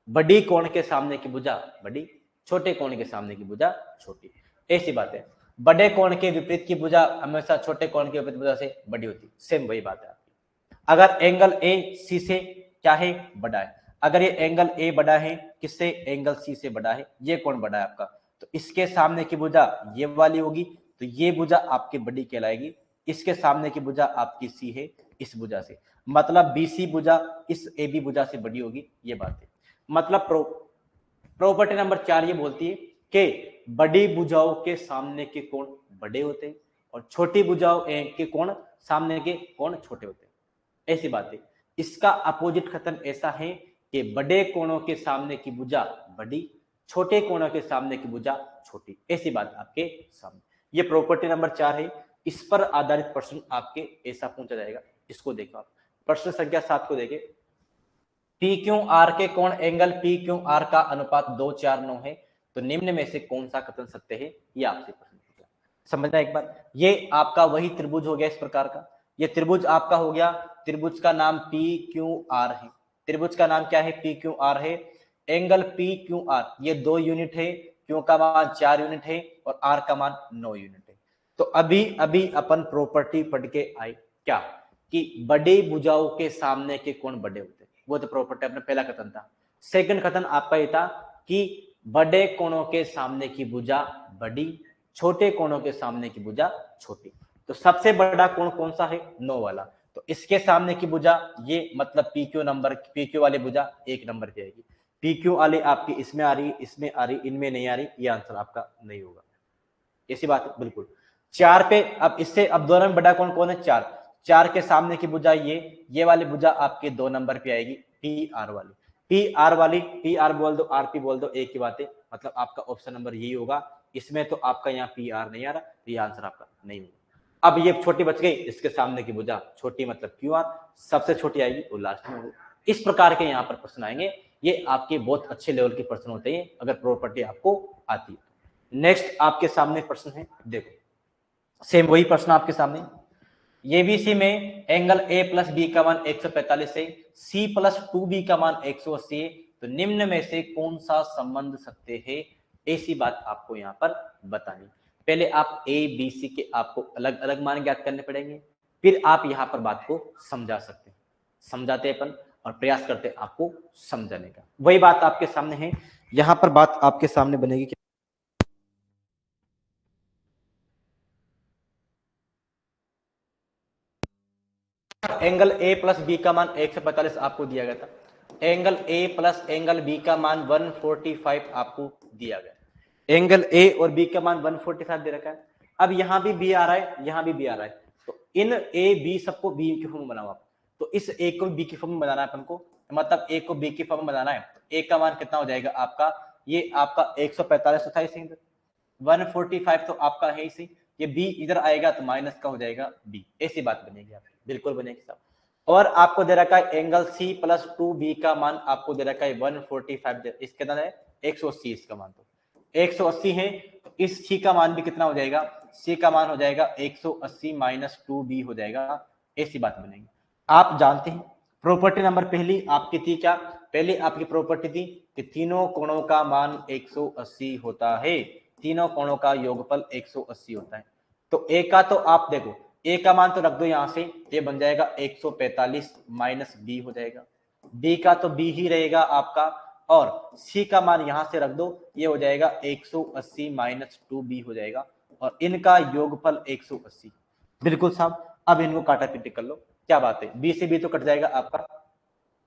बड़ी कोण के सामने की भुजा बड़ी, छोटे कोण के सामने की भुजा छोटी, ऐसी बात है। बड़े कोण के विपरीत की भुजा हमेशा छोटे कोण के विपरीत भुजा से बड़ी होती, सेम वही बात है आपकी। अगर एंगल ए सी से क्या है, बड़ा है, अगर ये एंगल ए बड़ा है किससे, एंगल सी से बड़ा है, ये कोण बड़ा है आपका, तो इसके सामने की भुजा ये वाली होगी, तो ये भुजा आपकी बड़ी कहलाएगी, इसके सामने की भुजा आपकी सी है इस भुजा से, मतलब बीसी भुजा इस ए बी भुजा से बड़ी होगी, ये बात है। मतलब प्रॉपर्टी नंबर 4 ये बोलती है कि बड़ी भुजाओं के सामने के कोण बड़े होते हैं और छोटी भुजाओं के कोण सामने के कोण छोटे होते हैं, ऐसी बात है। इसका अपोजिट कथन ऐसा है कि बड़े कोणों के सामने की भुजा बड़ी, छोटे कोणों के सामने की भुजा छोटी, ऐसी बात आपके सामने। ये प्रॉपर्टी नंबर 4 है, इस पर आधारित प्रश्न आपके ऐसा पूछा जाएगा। इसको देखो आप, प्रश्न संख्या 7 को देखें, पी क्यू आर के कोण एंगल पी क्यू आर का अनुपात 2 4 9 है, तो निम्न में से कौन सा कथन सत्य है, ये आपसे प्रश्न पूछा। समझना एक बार, ये आपका वही त्रिभुज हो गया इस प्रकार का, ये त्रिभुज आपका हो गया, त्रिभुज का नाम पी क्यू आर है, त्रिभुज का नाम क्या है, पी क्यू आर है। एंगल पी क्यू आर ये 2 यूनिट है, क्यू का मान 4 यूनिट है और आर का मान 9 यूनिट है। तो अभी अभी अपन प्रॉपर्टी पढ़ के आए क्या, कि बड़े भुजाओं के सामने के कोण बड़े होते हैं, वो तो प्रॉपर्टी अपना पहला कथन था। सेकंड कथन आपका ये था कि बड़े कोणों के सामने की भुजा बड़ी, छोटे कोणों के सामने की भुजा छोटी। तो सबसे बड़ा कोण कौन सा है, 9 वाला, तो इसके सामने की भुजा ये, मतलब पीक्यू नंबर, पीक्यू वाली भुजा 1 नंबर पे आएगी, पीक्यू वाली आपकी इसमें आ रही, इसमें आ रही, इनमें नहीं आ रही, ये आंसर आपका नहीं होगा, ऐसी बात है बिल्कुल। 4 पे, अब इससे अब दोनों में बड़ा कोण कौन है, 4, 4 के सामने की भुजा ये वाली भुजा आपके 2 नंबर पे आएगी, पी आर वाली, पी आर वाली, पी आर बोल दो आर पी बोल दो, एक ही बात है, मतलब आपका ऑप्शन नंबर यही होगा। इसमें तो आपका यहाँ पी आर नहीं आ रहा, तो ये आंसर आपका नहीं होगा। अब ये छोटी बच गई, इसके सामने की भुजा छोटी, मतलब क्यू आर, सबसे छोटी आएगी वो लास्ट में होगी। इस प्रकार के यहाँ पर प्रश्न आएंगे, ये आपके बहुत अच्छे लेवल के प्रश्न होते हैं अगर प्रॉपर्टी आपको आती है। नेक्स्ट आपके सामने प्रश्न है, देखो सेम वही प्रश्न आपके सामने, ये भी सी में एंगल ए प्लस बी का मान 145 है, सी प्लस 2b का मान 180 है, तो निम्न में से कौन सा संबंध सत्य है, ऐसी बात आपको यहाँ पर बतानी। पहले आप ए बी सी के आपको अलग अलग मान ज्ञात करने पड़ेंगे, फिर आप यहाँ पर बात को समझा सकते हैं। समझाते अपन और प्रयास करते आपको समझाने का, वही बात आपके सामने है। यहाँ पर बात आपके सामने बनेगी, एंगल ए प्लस बी का मान 145 आपको दिया गया था, angle A plus angle B का मान 145 आपको दिया गया, एंगल ए और बी का मान 145 दे रखा है। अब यहां भी बी आ रहा है, यहां भी बी आ रहा है, तो इन ए बी सबको बी के फॉर्म में बनाओ आप। तो इस ए को बी के फॉर्म में बनाना है अपन को, मतलब ए को बी के फॉर्म में बनाना है। ए का मान कितना हो जाएगा आपका, ये आपका 145 था इसे 145 तो आपका है इसी, ये बी इधर आएगा तो माइनस का हो जाएगा बी, ऐसी बात बनेगी आपकी, बिल्कुल बनेगी साहब। और आपको दे रखा है एंगल सी प्लस 2b का मान आपको दे रखा है 145, इसके अंदर है 180, इसका मान तो 180 है, तो इस सी का मान भी कितना हो जाएगा, सी का मान हो जाएगा 180 माइनस 2b हो जाएगा, ऐसी बात बनेगी। आप जानते हैं प्रॉपर्टी नंबर पहली आपकी थी क्या, पहली आपकी प्रॉपर्टी थी कि तीनों कोणों का मान 180 होता है, तीनों कोणों का योगफल 180 होता है। तो ए का तो आप देखो, ए का मान तो रख दो यहां से, ये बन जाएगा 145 माइनस बी हो जाएगा, बी का तो बी ही रहेगा आपका, और सी का मान यहां से रख दो, ये हो जाएगा 180 माइनस 2b हो जाएगा, और इनका योगफल 180। बिल्कुल साहब, अब इनको काटा पीटी कर लो, क्या बात है, बी से बी तो कट जाएगा आपका,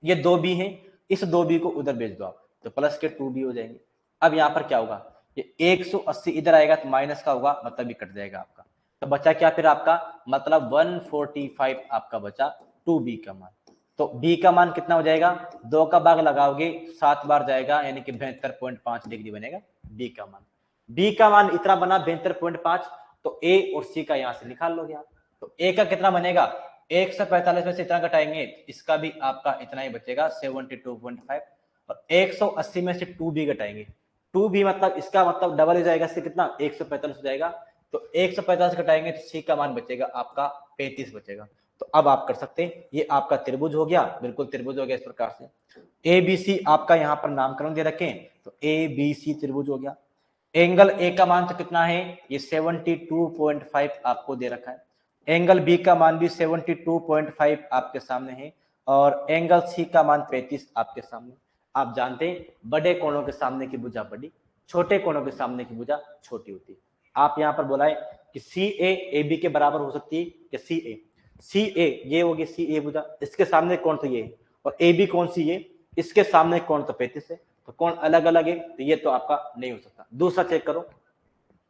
ये 2b है, इस 2b को उधर भेज दो आप, तो प्लस के 2b हो जाएंगे। अब यहाँ पर क्या होगा, ये 180 इधर आएगा तो माइनस का होगा, मतलब ये कट जाएगा आपका, तो बचा क्या फिर आपका, मतलब 145 आपका बचा 2b का मान। तो b का मान कितना हो जाएगा, 2 का भाग लगाओगे 7 बार जाएगा, यानी कि 72.5 डिग्री बनेगा b का मान। b का मान इतना बना 72.5, तो a और c का यहां से निकाल लोगे आप, तो a का कितना बनेगा, 145 में से इतना घटाएंगे, इसका भी आपका इतना ही बचेगा 72.5, और 180 में से 2b घटाएंगे, 2b मतलब इसका मतलब डबल हो जाएगा, इससे कितना 145 हो जाएगा, तो 145 घटाएंगे तो सी का मान बचेगा आपका 35 बचेगा। तो अब आप कर सकते हैं, ये आपका त्रिभुज हो गया, बिल्कुल त्रिभुज हो गया इस प्रकार से। ए बी सी आपका यहाँ पर नामकरण दे रखे हैं, तो ए बी सी त्रिभुज हो गया। एंगल ए का मान तो कितना है, ये 72.5 आपको दे रखा है, एंगल बी का मान भी 72.5 आपके सामने है, और एंगल सी का मान 35 आपके सामने। आप जानते हैं बड़े कोणों के सामने की भुजा बड़ी, छोटे कोणों के सामने की भुजा छोटी होती है। आप यहाँ पर बोला है कि सी ए बी के बराबर हो सकती है, कि सी ए ये होगी सी ए भुजा, इसके सामने कौन तो ये है, और ए बी कौन सी ये, इसके सामने कौन तो 35 है, तो कौन अलग अलग है, तो ये तो आपका नहीं हो सकता। दूसरा चेक करो,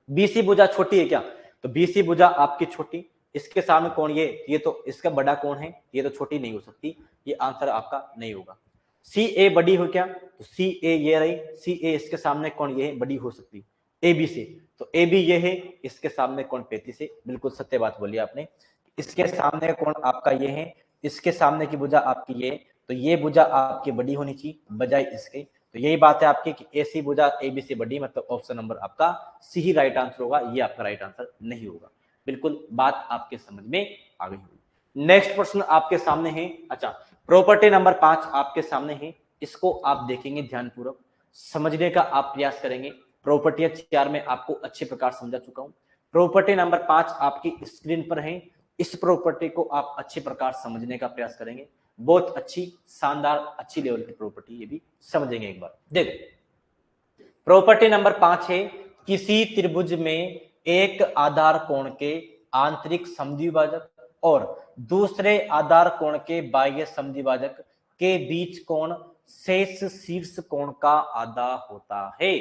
बीसी भुजा छोटी है क्या, तो बीसी भुजा आपकी छोटी, इसके सामने कौन ये तो इसका बड़ा कौन है, ये तो छोटी नहीं हो सकती, ये आंसर आपका नहीं होगा। सी ए बड़ी हो क्या, तो सी ए ये रही, सी ए इसके सामने कौन ये है, बड़ी हो सकती, ए बी से, तो ए बी ये है, इसके सामने कौन 35 है, बिल्कुल सत्य बात बोली आपने, इसके सामने कौन आपका ये है, इसके सामने की भुजा आपकी ये, तो ये भुजा आपकी बड़ी होनी चाहिए बजाय इसके, तो यही बात है आपकी कि ऐसी भुजा ए बी से बड़ी, मतलब ऑप्शन नंबर आपका सी ही राइट आंसर होगा, ये आपका राइट आंसर नहीं होगा। बिल्कुल बात आपके समझ में आ गई होगी। नेक्स्ट प्रश्न आपके सामने है, अच्छा प्रॉपर्टी नंबर 5 आपके सामने है, इसको आप देखेंगे ध्यानपूर्वक, समझने का आप प्रयास करेंगे। प्रॉपर्टी 4 में आपको अच्छे प्रकार समझा चुका हूं, प्रॉपर्टी नंबर 5 आपकी स्क्रीन पर है, इस प्रॉपर्टी को आप अच्छे प्रकार समझने का प्रयास करेंगे, बहुत अच्छी शानदार अच्छी लेवल की प्रॉपर्टी, ये भी समझेंगे एक बार। देखो प्रॉपर्टी नंबर 5 है, किसी त्रिभुज में एक आधार कोण के आंतरिक समद्विभाजक और दूसरे आधार कोण के बाह्य समद्विभाजक के बीच कोण शेष शीर्ष कोण का आधा होता है।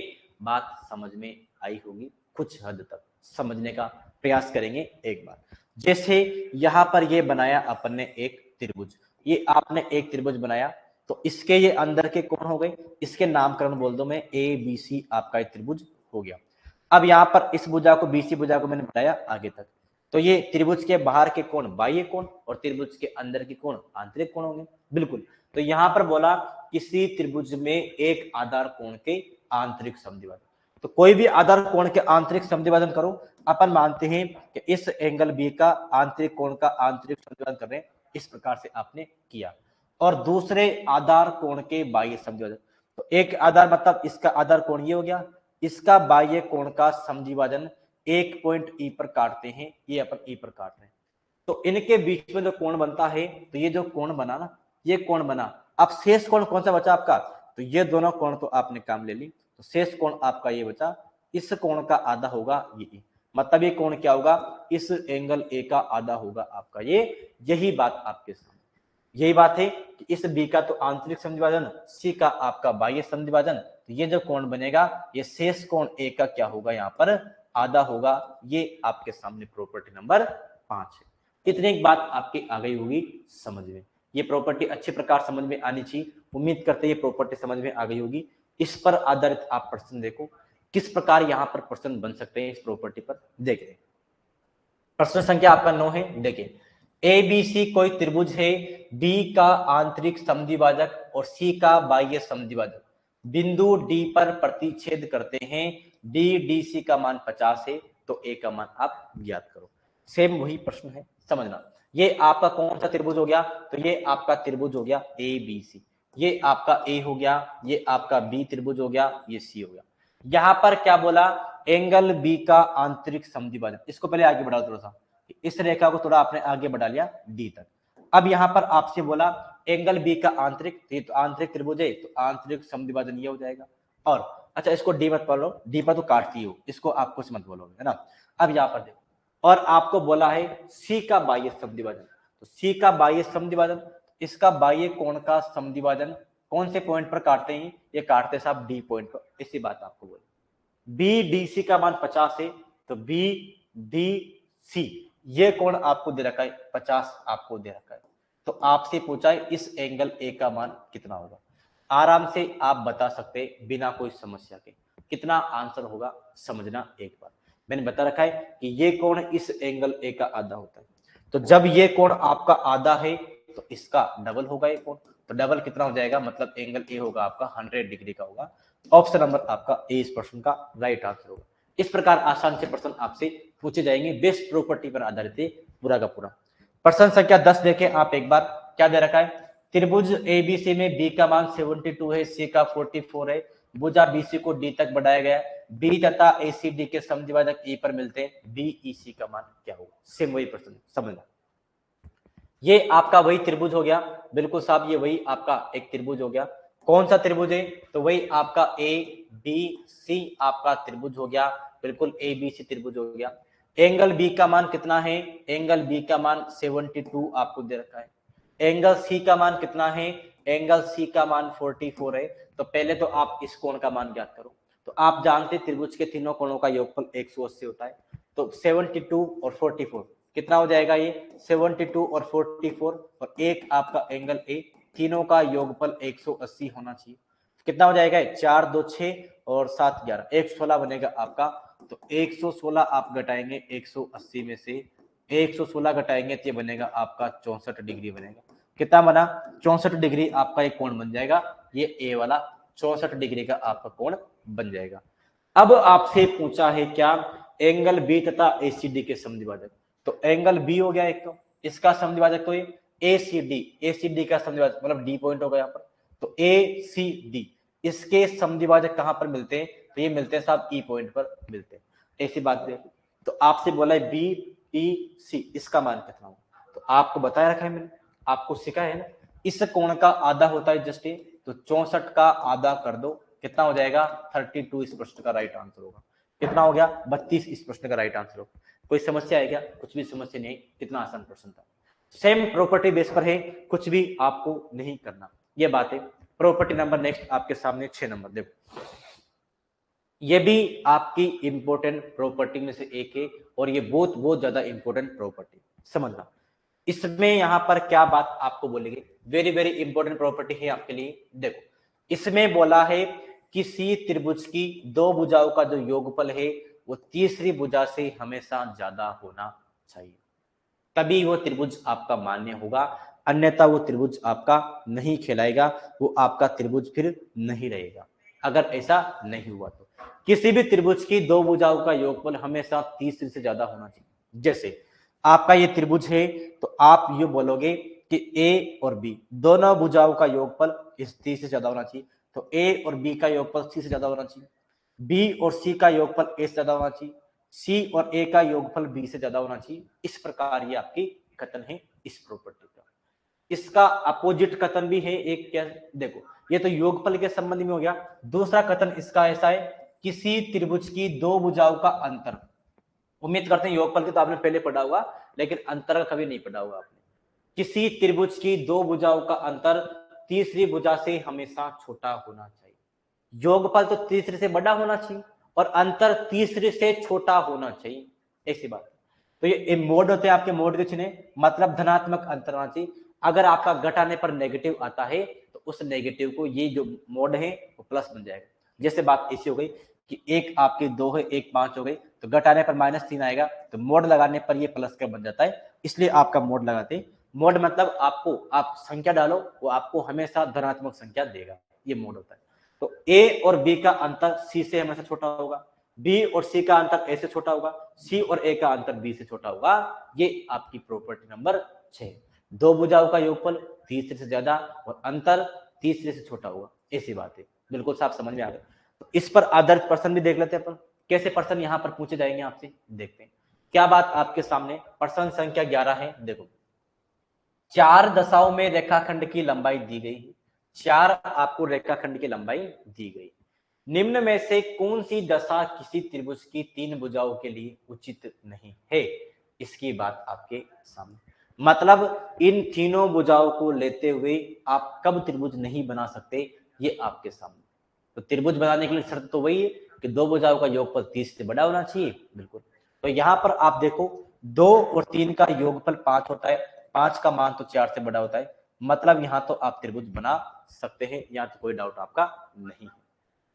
बात समझ में आई होगी, कुछ हद तक समझने का प्रयास करेंगे एक बार। जैसे यहां पर ये बनाया अपन ने एक त्रिभुज, ये आपने एक त्रिभुज बनाया, तो इसके ये अंदर के कोण हो गए, इसके नामकरण बोल दो मैं ए बी सी, आपका एक त्रिभुज हो गया। अब यहाँ पर इस भुजा को बीसी भुजा को मैंने बताया आगे तक, तो ये त्रिभुज के बाहर के कोण बाह्य कोण और त्रिभुज के अंदर के कोण आंतरिक कोण होंगे, बिल्कुल। तो यहाँ पर बोला किसी त्रिभुज में एक आधार कोण के आंतरिक समद्विभाजन। तो कोई भी आधार कोण के आंतरिक समद्विभाजन करो, अपन मानते हैं कि इस एंगल बी का आंतरिक कोण का आंतरिक समद्विभाजन कर रहे हैं, इस प्रकार से आपने किया। और दूसरे आधार कोण के बाह्य समद्विभाजन, तो एक आधार मतलब इसका आधार कोण ये हो गया, इसका बाह्य कोण का समद्विभाजन एक पॉइंट ई पर काटते हैं, ये अपन ई पर काट रहे हैं, तो इनके बीच में जो कोण बनता है, तो ये जो कोण बना ना, ये कोण बना। अब शेष कोण कौन सा बचा आपका, तो ये दोनों कोण तो आपने काम ले ली, तो शेष कोण आपका ये बचा, इस कोण का आधा होगा ये, मतलब ये कोण क्या होगा, इस एंगल ए का आधा होगा आपका ये। यही बात आपके सामने, यही बात है कि इस बी का तो आंतरिक समद्विभाजन, सी का आपका बाह्य समद्विभाजन, तो ये जो कोण बनेगा, ये शेष कोण ए का क्या होगा, यहाँ पर आधा होगा। ये आपके सामने प्रॉपर्टी नंबर 5 है। इतनी एक बात आपकी आ गई होगी समझ में, ये प्रॉपर्टी अच्छे प्रकार समझ में आनी चाहिए। उम्मीद करते हैं ये प्रॉपर्टी समझ में आ गई होगी। इस पर आधारित आप प्रश्न देखो, किस प्रकार यहाँ पर प्रश्न बन सकते हैं इस प्रॉपर्टी पर। देखिए प्रश्न संख्या आपका 9 है। देखिए ए बी सी कोई त्रिभुज है, बी का आंतरिक समद्विभाजक और सी का बाह्य समद्विभाजक बिंदु डी पर प्रतिच्छेद करते हैं, डी डी सी का मान 50 है, तो ए का मान आप ज्ञात करो। सेम वही प्रश्न है, समझना। ये आपका कौन सा त्रिभुज हो गया, तो ये आपका त्रिभुज हो गया ए बी सी, ये आपका ए हो गया, ये आपका बी त्रिभुज हो गया, ये सी हो गया। यहां पर क्या बोला, एंगल बी का आंतरिक समद्विभाजन, इसको पहले आगे बढ़ाओ थोड़ा सा, इस रेखा को थोड़ा आपने आगे बढ़ा लिया डी तक। अब यहां पर आपसे बोला एंगल बी का आंतरिक, तो आंतरिक त्रिभुज है, तो आंतरिक समद्विभाजन ये हो जाएगा। और अच्छा इसको डी मत बोलो, डी पर तो काटती हो, इसको आप कुछ मत बोलोगे, है ना। अब यहां पर देखो, और आपको बोला है सी का बाह्य समद्विभाजन, तो सी का बाह्य समद्विभाजन, इसका बाह्य कोण का समद्विभाजन कौन से पॉइंट पर काटते हैं, ये काटते साहब डी पॉइंट पर। इसी बात आपको बोली, बी डी सी का मान 50 है, तो बी डी सी ये कोण आपको दे रखा है 50, आपको दे रखा है, तो आपसे पूछा है इस एंगल ए का मान कितना होगा। आराम से आप बता सकते हैं बिना कोई समस्या के, कितना आंसर होगा समझना एक बार। मैंने बता रखा है कि ये कोण इस एंगल ए का आधा होता है, तो जब ये कोण आपका आधा है तो इसका डबल होगा ये कोण, तो डबल कितना हो जाएगा, मतलब एंगल ए होगा आपका 100 डिग्री का होगा। ऑप्शन नंबर आपका ए इस प्रश्न का राइट आंसर होगा। इस प्रकार आसान से प्रश्न आपसे पूछे जाएंगे, बेस्ट प्रॉपर्टी पर आधारित है पूरा का पूरा। प्रश्न संख्या 10 देखें आप एक बार, क्या दे रखा है, त्रिभुज एबीसी में बी का मान 72 है, सी का 44 है, भुजा बीसी को डी तक बढ़ाया गया, बी तथा एसीडी के समद्विभाजक ई पर मिलते हैं, बीईसी का मान क्या होगा। सेम वही प्रश्न समझना, ये आपका वही त्रिभुज हो गया, बिल्कुल साहब, ये वही आपका एक त्रिभुज हो गया। कौन सा त्रिभुज है, तो वही आपका ए बी सी आपका त्रिभुज हो गया, बिल्कुल ए बी सी त्रिभुज हो गया। एंगल बी का मान कितना है, एंगल बी का मान 72 आपको दे रखा है। एंगल सी का मान कितना है, एंगल सी का मान 44 है। तो पहले तो आप इस कोण का मान ज्ञात करो, तो आप जानते त्रिभुज के तीनों कोणों का योगफल 180 होता है, तो 72 और 44 कितना हो जाएगा, ये 72 और 44 और एक आपका एंगल ए, तीनों का योगफल 180 होना चाहिए। कितना हो जाएगा, 4 2 6 और 7 11, 116 बनेगा आपका। तो 116 आप घटाएंगे 180 में से, 116 घटाएंगे तो ये बनेगा आपका 64 डिग्री बनेगा। कितना बना, 64 डिग्री आपका एक कोण बन जाएगा, ये ए वाला 64 डिग्री का आपका कोण बन जाएगा। अब आपसे पूछा है क्या, एंगल बी तथा एसीडी के समद्विभाजक, तो एंगल बी हो गया एक, तो इसका समद्विभाजक तो एसीडी, एसीडी का समद्विभाजक मतलब डी पॉइंट होगा यहाँ पर, तो एसीडी इसके समद्विभाजक कहां पर मिलते हैं, तो ये मिलते हैं साहब ई पॉइंट पर मिलते हैं, ऐसी बात है। तो आपसे बोला है बी ई सी इसका मान कितना हो, तो आपको बताया रखा है मैंने, आपको सिखाया है ना, इस कोण का आधा होता है जस्ट, तो 64 का आधा कर दो, कितना हो जाएगा 32, इस प्रश्न का राइट आंसर होगा। कितना हो गया 32, इस प्रश्न का राइट आंसर होगा। कोई समस्या है क्या, कुछ भी समस्या नहीं, कितना आसान प्रश्न था। सेम प्रॉपर्टी बेस पर है, कुछ भी आपको नहीं करना, ये बात है। प्रॉपर्टी नंबर नेक्स्ट आपके सामने 6 नंबर देखो, ये भी आपकी इंपॉर्टेंट प्रॉपर्टी में से एक है और ये बहुत बहुत ज्यादा इंपॉर्टेंट प्रॉपर्टी, समझना। इसमें यहां पर क्या बात आपको बोलेंगे, वेरी वेरी इंपॉर्टेंट प्रॉपर्टी है आपके लिए। देखो इसमें बोला है किसी त्रिभुज की दो भुजाओं का जो योगफल है वो तीसरी भुजा से हमेशा ज्यादा होना चाहिए, तभी वो त्रिभुज आपका मान्य होगा। अन्यथा वो त्रिभुज आपका नहीं कहलाएगा, वो आपका त्रिभुज फिर नहीं रहेगा। अगर ऐसा नहीं हुआ तो किसी भी त्रिभुज की दो भुजाओं का योगफल हमेशा तीसरे से ज्यादा होना चाहिए। जैसे आपका ये त्रिभुज है तो आप ये बोलोगे कि ए और बी दोनों भुजाओं का योगफल इस 30 से ज्यादा होना चाहिए, तो ए और बी का योगफल सी से ज्यादा होना चाहिए, बी और सी का योगफल ए से ज्यादा होना चाहिए, सी और ए का योगफल बी से ज्यादा होना चाहिए। इस प्रकार ये आपकी कथन है इस प्रॉपर्टी का। इसका अपोजिट कथन भी है एक, क्या देखो ये तो योगफल के संबंध में हो गया। दूसरा कथन इसका ऐसा है, किसी त्रिभुज की दो भुजाओं का अंतर, उम्मीद करते हैं योगफल के तो आपने पहले पढ़ा होगा, लेकिन अंतर का कभी नहीं पढ़ा होगा आपने। किसी त्रिभुज की दो भुजाओं का अंतर तीसरी भुजा से हमेशा छोटा होना चाहिए। योगफल तो तीसरे से बड़ा होना चाहिए और अंतर तीसरे से छोटा होना चाहिए, ऐसी बात। तो ये मोड होते हैं आपके, मोड के चिन्ह मतलब धनात्मक अंतर होना चाहिए। अगर आपका घटाने पर नेगेटिव आता है तो उस नेगेटिव को ये जो मोड है वो प्लस बन जाएगा। जैसे बात ऐसी हो गई कि एक आपकी 2 है, एक 5 हो गई, तो घटाने पर -3 आएगा, तो मोड लगाने पर ये प्लस का बन जाता है, इसलिए आपका मोड लगाते हैं। मोड मतलब आपको, आप संख्या डालो वो आपको हमेशा धनात्मक संख्या देगा, ये मोड होता है। तो ए और बी का अंतर सी से हमेशा छोटा होगा, बी और सी का अंतर ए से छोटा होगा, सी और ए का अंतर बी से छोटा होगा। ये आपकी प्रॉपर्टी नंबर 6। दो भुजाओं का योगफल तीसरे से ज्यादा और अंतर तीसरे से छोटा होगा, ऐसी बात है। बिल्कुल साफ समझ में आ गया। तो इस पर आदर्श प्रश्न भी देख लेते हैं अपन, कैसे प्रश्न यहाँ पर पूछे जाएंगे आपसे, देखते हैं। क्या बात आपके सामने प्रश्न संख्या 11 है। देखो, 4 दशाओं में रेखाखंड की लंबाई दी गई है, 4 आपको रेखाखंड की लंबाई दी गई। निम्न में से कौन सी दशा किसी त्रिभुज की 3 भुजाओं के लिए उचित नहीं है, इसकी बात आपके सामने। मतलब इन तीनों भुजाओं को लेते हुए आप कब त्रिभुज नहीं बना सकते, ये आपके सामने। तो त्रिभुज बनाने के लिए शर्त तो वही है कि दो भुजाओं का योगफल 30 से बड़ा होना चाहिए, बिल्कुल। तो यहाँ पर आप देखो 2 और 3 का योगफल 5 होता है, 5 का मान तो 4 से बड़ा होता है, मतलब यहाँ तो आप त्रिभुज बना सकते हैं, यहाँ तो कोई डाउट आपका नहीं है,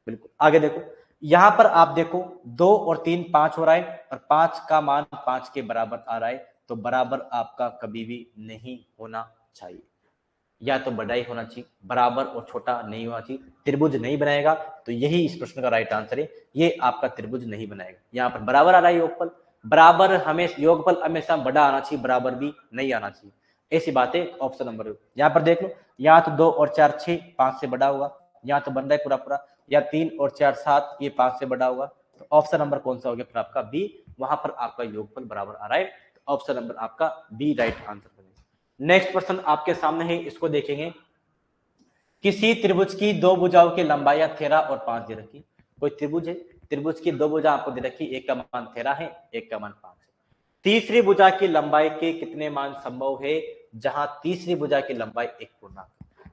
बिल्कुल। आगे देखो, यहाँ पर आप देखो 2 और 3 5 हो रहा है और 5 का मान 5 के बराबर आ रहा है, तो बराबर आपका कभी भी नहीं होना चाहिए, या तो बड़ा ही होना चाहिए, बराबर और छोटा नहीं होना चाहिए। त्रिभुज नहीं बनाएगा, तो यही इस प्रश्न का राइट आंसर है, ये आपका त्रिभुज नहीं बनाएगा। यहाँ पर बराबर आ रहा है योगफल, बराबर हमेशा योगफल हमेशा बड़ा आना चाहिए, बराबर भी नहीं आना चाहिए, ऐसी बात है। ऑप्शन नंबर यहाँ पर देख लो, यहाँ तो 2 और 4 6, 5 से बड़ा होगा, यहाँ तो बन रहा है पूरा पूरा, या 3 और 4 7, ये 5 से बड़ा होगा। तो ऑप्शन नंबर कौन सा हो गया फिर आपका बी, वहां पर आपका योगफल बराबर आ रहा है, तो ऑप्शन नंबर आपका बी राइट आंसर बनेगा। नेक्स्ट प्रश्न आपके सामने है, इसको देखेंगे। किसी त्रिभुज की दो भुजाओं की लंबाई 13 और 5 दे रखी। कोई त्रिभुज है, त्रिभुज की दो भुजा आपको दे रखी, एक का मान 13 है, एक का मान 5 है। तीसरी भुजा की लंबाई के कितने मान संभव है जहां तीसरी भुजा की लंबाई एक पूर्णांक,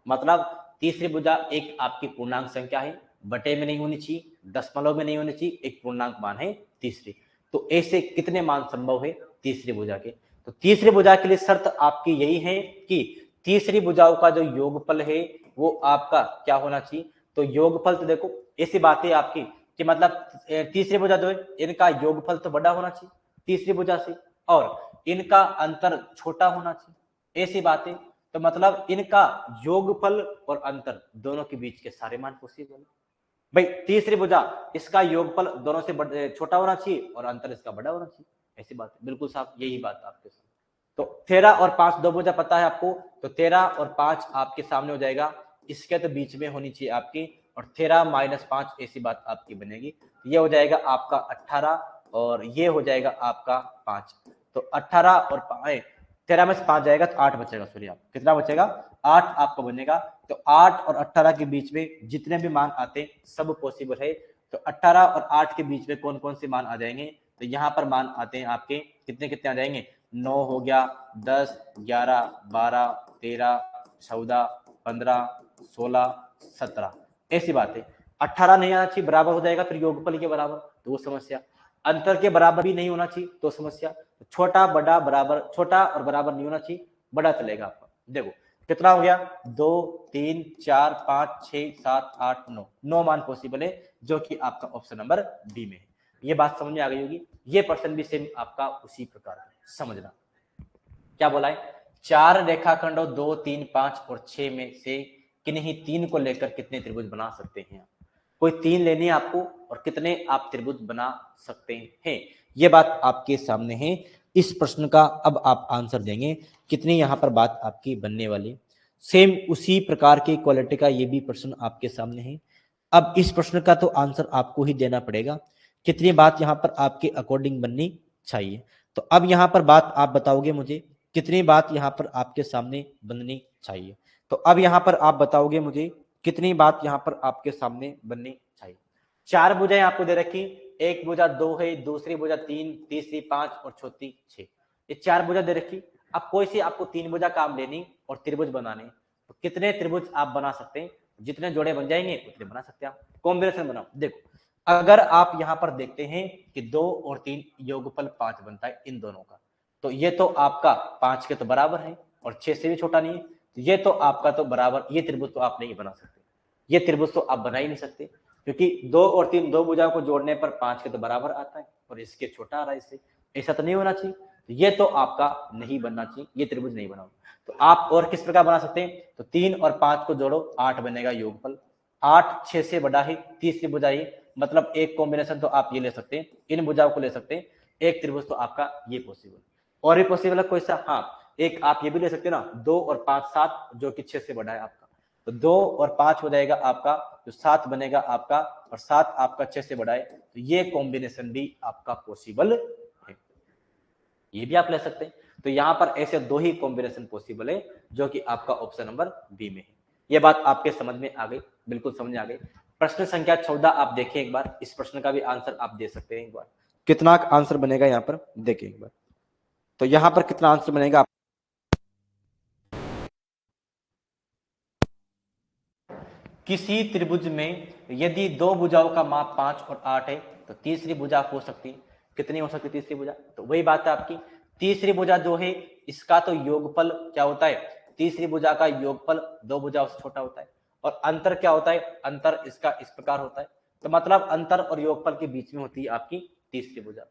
मतलब तीसरी भुजा एक आपकी पूर्णांक संख्या है, बटे में नहीं होनी चाहिए, दशमलव में नहीं होनी चाहिए, एक पूर्णांक मान है तीसरी। तो ऐसे कितने मान संभव है तीसरी भुजा के, तो तीसरी भुजा के लिए शर्त आपकी यही है कि तीसरी भुजाओं का जो योगफल है वो आपका क्या होना चाहिए। तो योगफल तो देखो ऐसी बात है आपकी कि मतलब तीसरी भुजा जो है इनका योगफल तो बड़ा होना चाहिए तीसरी भुजा से, और इनका अंतर छोटा होना चाहिए, ऐसी बात है। तो मतलब इनका योगफल और अंतर दोनों के बीच के सारे मान पॉसिबल। भाई तीसरी भुजा इसका योगफल दोनों से छोटा होना चाहिए और अंतर इसका बड़ा होना चाहिए, ऐसी बात है, बिल्कुल साफ यही बात आपके सामने। तो 13 और 5 दो भुजा पता है आपको, तो 13 और 5 आपके सामने हो जाएगा, इसके तो बीच में होनी चाहिए आपकी, और 13 - 5 ऐसी बात आपकी बनेगी। ये हो जाएगा आपका 18 और ये हो जाएगा आपका 5। तो 18 और 13 में से 5 जाएगा तो 8 बचेगा, सॉरी आप कितना बचेगा 8 आपका बनेगा। तो 8 और 18 के बीच में जितने भी मान आते हैं सब पॉसिबल है। तो 18 और 8 के बीच में कौन कौन से मान आ जाएंगे, तो यहाँ पर मान आते हैं आपके कितने कितने आ जाएंगे, 9 हो गया, 10 11 12 13 14 15 16 17, ऐसी बात है। 18 नहीं आना चाहिए, बराबर हो जाएगा फिर योगफल के बराबर, तो वो समस्या। अंतर के बराबर भी नहीं होना चाहिए तो समस्या। छोटा बड़ा बराबर, छोटा और बराबर नहीं होना चाहिए, बड़ा चलेगा आपका। देखो कितना हो गया, 2 3 4 5 6 7 8 9, 9 मान पॉसिबल है, जो कि आपका ऑप्शन नंबर बी में है। ये बात समझ में आ गई होगी। ये प्रश्न भी सेम आपका उसी प्रकार है, समझना क्या बोला है चार रेखाखंडों 2, 3, 5 और 6 में से किन्हीं तीन को लेकर कितने त्रिभुज बना सकते हैं? कोई तीन लेनी है आपको और कितने आप त्रिभुज बना सकते हैं, ये बात आपके सामने है। इस प्रश्न का अब आप आंसर देंगे, कितनी यहाँ पर बात आपकी बनने वाली। सेम उसी प्रकार की क्वालिटी का ये भी प्रश्न आपके सामने है। अब इस प्रश्न का तो आंसर आपको ही देना पड़ेगा, कितनी बात यहाँ पर आपके अकॉर्डिंग बननी चाहिए। तो अब यहाँ पर बात आप बताओगे मुझे, कितनी बात यहाँ पर आपके सामने बननी चाहिए। तो अब यहाँ पर आप बताओगे मुझे कितनी बात यहाँ पर आपके सामने बननी चाहिए। चार भुजाएं आपको दे रखी, एक भुजा 2 है, दूसरी भुजा 3, तीसरी 5 और चौथी 6। ये चार भुजा दे रखी। अब कोई सी आपको तीन भुजा काम लेनी और त्रिभुज बनाने, तो कितने त्रिभुज आप बना सकते हैं? जितने जोड़े बन जाएंगे उतने बना सकते हैं आप। कॉम्बिनेशन बनाओ। देखो, अगर आप यहाँ पर देखते हैं कि 2 और 3 योगफल 5 बनता है इन दोनों का, तो ये तो आपका 5 के तो बराबर है और 6 से भी छोटा नहीं है, तो ये तो आपका तो बराबर, ये त्रिभुज तो आप नहीं बना सकते, ये त्रिभुज तो आप बना ही नहीं सकते, क्योंकि 2 और 3 दो भुजाओं को जोड़ने पर 5 के तो बराबर आता है और इसके छोटा आ रहा है इससे, ऐसा तो नहीं होना चाहिए। तो ये तो आपका नहीं बनना चाहिए, ये त्रिभुज नहीं बनाओ। तो आप और किस प्रकार बना सकते हैं? तो 3 और 5 को जोड़ो, 8 बनेगा योगफल। 8 6 से बड़ा है, तीसरी भुजा ये, मतलब एक कॉम्बिनेशन तो आप ये ले सकते हैं, इन भुजाओं को ले सकते हैं, एक त्रिभुज तो आपका ये पॉसिबल। और भी पॉसिबल है कोई सा? हाँ, एक आप ये भी ले सकते हैं ना, 2 और 5 7, जो कि 6 से बड़ा है आपका, तो 2 और 5 हो जाएगा आपका, जो 7 बनेगा आपका, और 7 आपका 6 से बड़ा है, तो ये कॉम्बिनेशन भी आपका पॉसिबल है, ये भी आप ले सकते हैं। तो यहां पर ऐसे दो ही कॉम्बिनेशन पॉसिबल है, जो कि आपका ऑप्शन नंबर बी में है। ये बात आपके समझ में आ गई, बिल्कुल समझ में आ गई। प्रश्न संख्या 14 आप देखें एक बार, इस प्रश्न का भी आंसर आप दे सकते हैं एक बार, कितना आंसर बनेगा यहाँ पर देखें एक बार। तो यहाँ पर कितना आंसर बनेगा? किसी त्रिभुज में यदि दो भुजाओं का माप 5 और 8 है, तो तीसरी भुजा हो सकती है, कितनी हो सकती है तीसरी भुजा? तो वही बात है आपकी, तीसरी भुजा जो है इसका तो योगफल क्या होता है? तीसरी भुजा का योगफल दो भुजाओं से छोटा होता है। और अंतर क्या होता है? अंतर इसका इस प्रकार होता है। तो मतलब अंतर और योगफल के बीच में होती है आपकी तीसरी भुजा।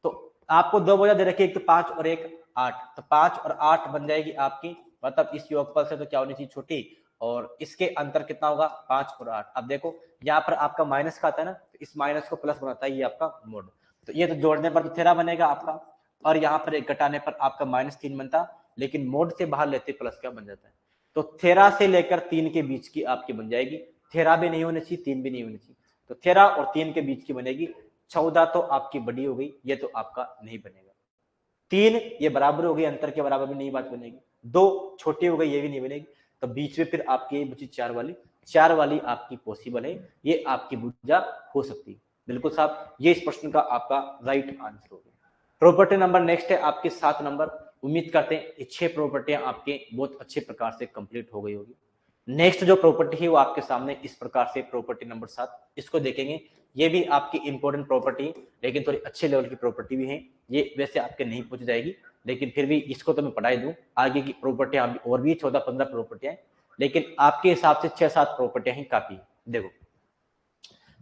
तो आपको दो भुजा दे रखी है, एक तो 5 और एक 8, तो 5 और 8 बन जाएगी आपकी, मतलब इस योगफल से तो क्या होनी चाहिए? छोटी, और इसके अंतर कितना होगा? 5 और 8। अब देखो यहाँ पर आपका माइनस का आता है ना, तो इस माइनस को प्लस बनाता है ये आपका मोड, तो ये तो जोड़ने पर तो थेरा बनेगा आपका, और यहाँ पर एक घटाने पर आपका -3 बनता, लेकिन मोड से बाहर लेते प्लस क्या बन जाता है, तो थेरा से लेकर 3 के बीच की आपकी बन जाएगी। थेरा भी नहीं होनी चाहिए, 3 भी नहीं होनी चाहिए, तो थेरा और 3 के बीच की बनेगी। 14 तो आपकी बड़ी हो गई, ये तो आपका नहीं बनेगा। 3 ये बराबर हो गई, अंतर के बराबर भी नहीं बात बनेगी। 2 छोटी हो गई, ये भी नहीं बनेगी, तो बीच में फिर आपकी बची 4 वाली आपकी पॉसिबल है, ये आपकी भुजा हो सकती है। बिल्कुल साहब, ये इस प्रश्न का आपका राइट आंसर हो गया। प्रॉपर्टी नंबर नेक्स्ट है आपकी 7 नंबर। उम्मीद करते हैं ये 6 प्रॉपर्टियां आपके बहुत अच्छे प्रकार से कंप्लीट हो गई होगी। नेक्स्ट जो प्रॉपर्टी है वो आपके सामने इस प्रकार से, प्रॉपर्टी नंबर 7, इसको देखेंगे। ये भी आपकी इंपॉर्टेंट प्रॉपर्टी, लेकिन थोड़ी अच्छे लेवल की प्रॉपर्टी भी है। ये वैसे आपके नहीं पूछ जाएगी, लेकिन फिर भी इसको तो मैं पढ़ाई दूं। आगे की प्रॉपर्टियां और भी 14-15 प्रॉपर्टियां, लेकिन आपके हिसाब से 6-7 प्रॉपर्टियां ही काफी। देखो,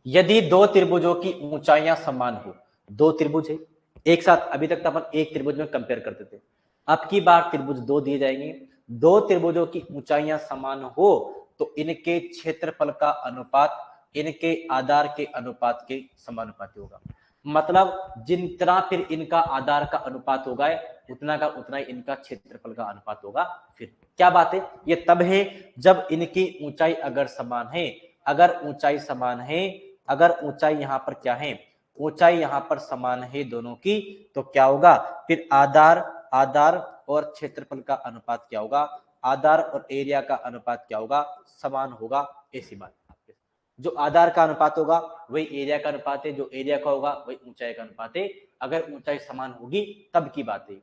यदि दो त्रिभुजों की ऊंचाइयां समान हो, दो त्रिभुज है एक साथ, अभी तक तो अपन एक त्रिभुज में कंपेयर करते थे, अब की बार त्रिभुज दो दिए जाएंगे। दो त्रिभुजों की ऊंचाइयां समान हो तो इनके क्षेत्रफल का अनुपात इनके आधार के अनुपात के समानुपाती होगा। मतलब जितना फिर इनका आधार का अनुपात होगा, उतना का उतना ही इनका क्षेत्रफल का अनुपात होगा। फिर क्या बात है? ये तब है जब इनकी ऊंचाई अगर समान है, अगर ऊंचाई समान है, अगर ऊंचाई यहाँ पर क्या है? ऊंचाई यहाँ पर समान है दोनों की, तो क्या होगा फिर? आधार और क्षेत्रफल का अनुपात क्या होगा? आधार और एरिया का अनुपात क्या होगा? समान होगा। ऐसी बात, जो आधार का अनुपात होगा वही एरिया का अनुपात है, जो एरिया का होगा वही ऊंचाई का अनुपात है। अगर ऊंचाई समान होगी तब की बात है।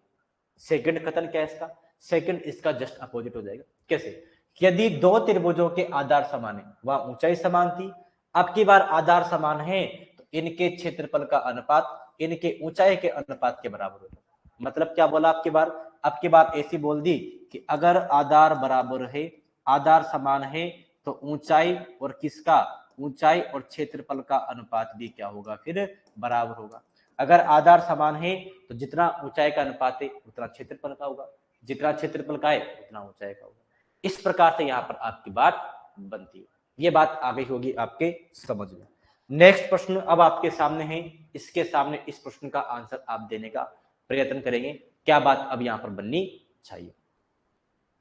सेकंड कथन क्या है इसका? सेकंड इसका जस्ट अपोजिट हो जाएगा। कैसे? यदि दो त्रिभुजों के आधार समान है, वहां ऊंचाई समान थी, अब की बार आधार समान है, तो इनके क्षेत्रफल का अनुपात इनके ऊंचाई के अनुपात के बराबर होगा। मतलब क्या बोला आपकी बार? अब की बार ऐसी बोल दी कि अगर आधार बराबर है, आधार समान है, तो ऊंचाई और किसका? ऊंचाई और क्षेत्रफल का अनुपात भी क्या होगा? फिर बराबर होगा। अगर आधार समान है तो जितना ऊंचाई का अनुपात है उतना क्षेत्रफल का होगा। जितना क्षेत्रफल का है उतना ऊंचाई का होगा। इस प्रकार से यहाँ पर आपकी बात बनती है। ये बात आ गई होगी आपके समझ में। नेक्स्ट प्रश्न अब आपके सामने है, इसके सामने इस प्रश्न का आंसर आप देने का प्रयत्न करेंगे। क्या बात अब यहाँ पर बननी चाहिए?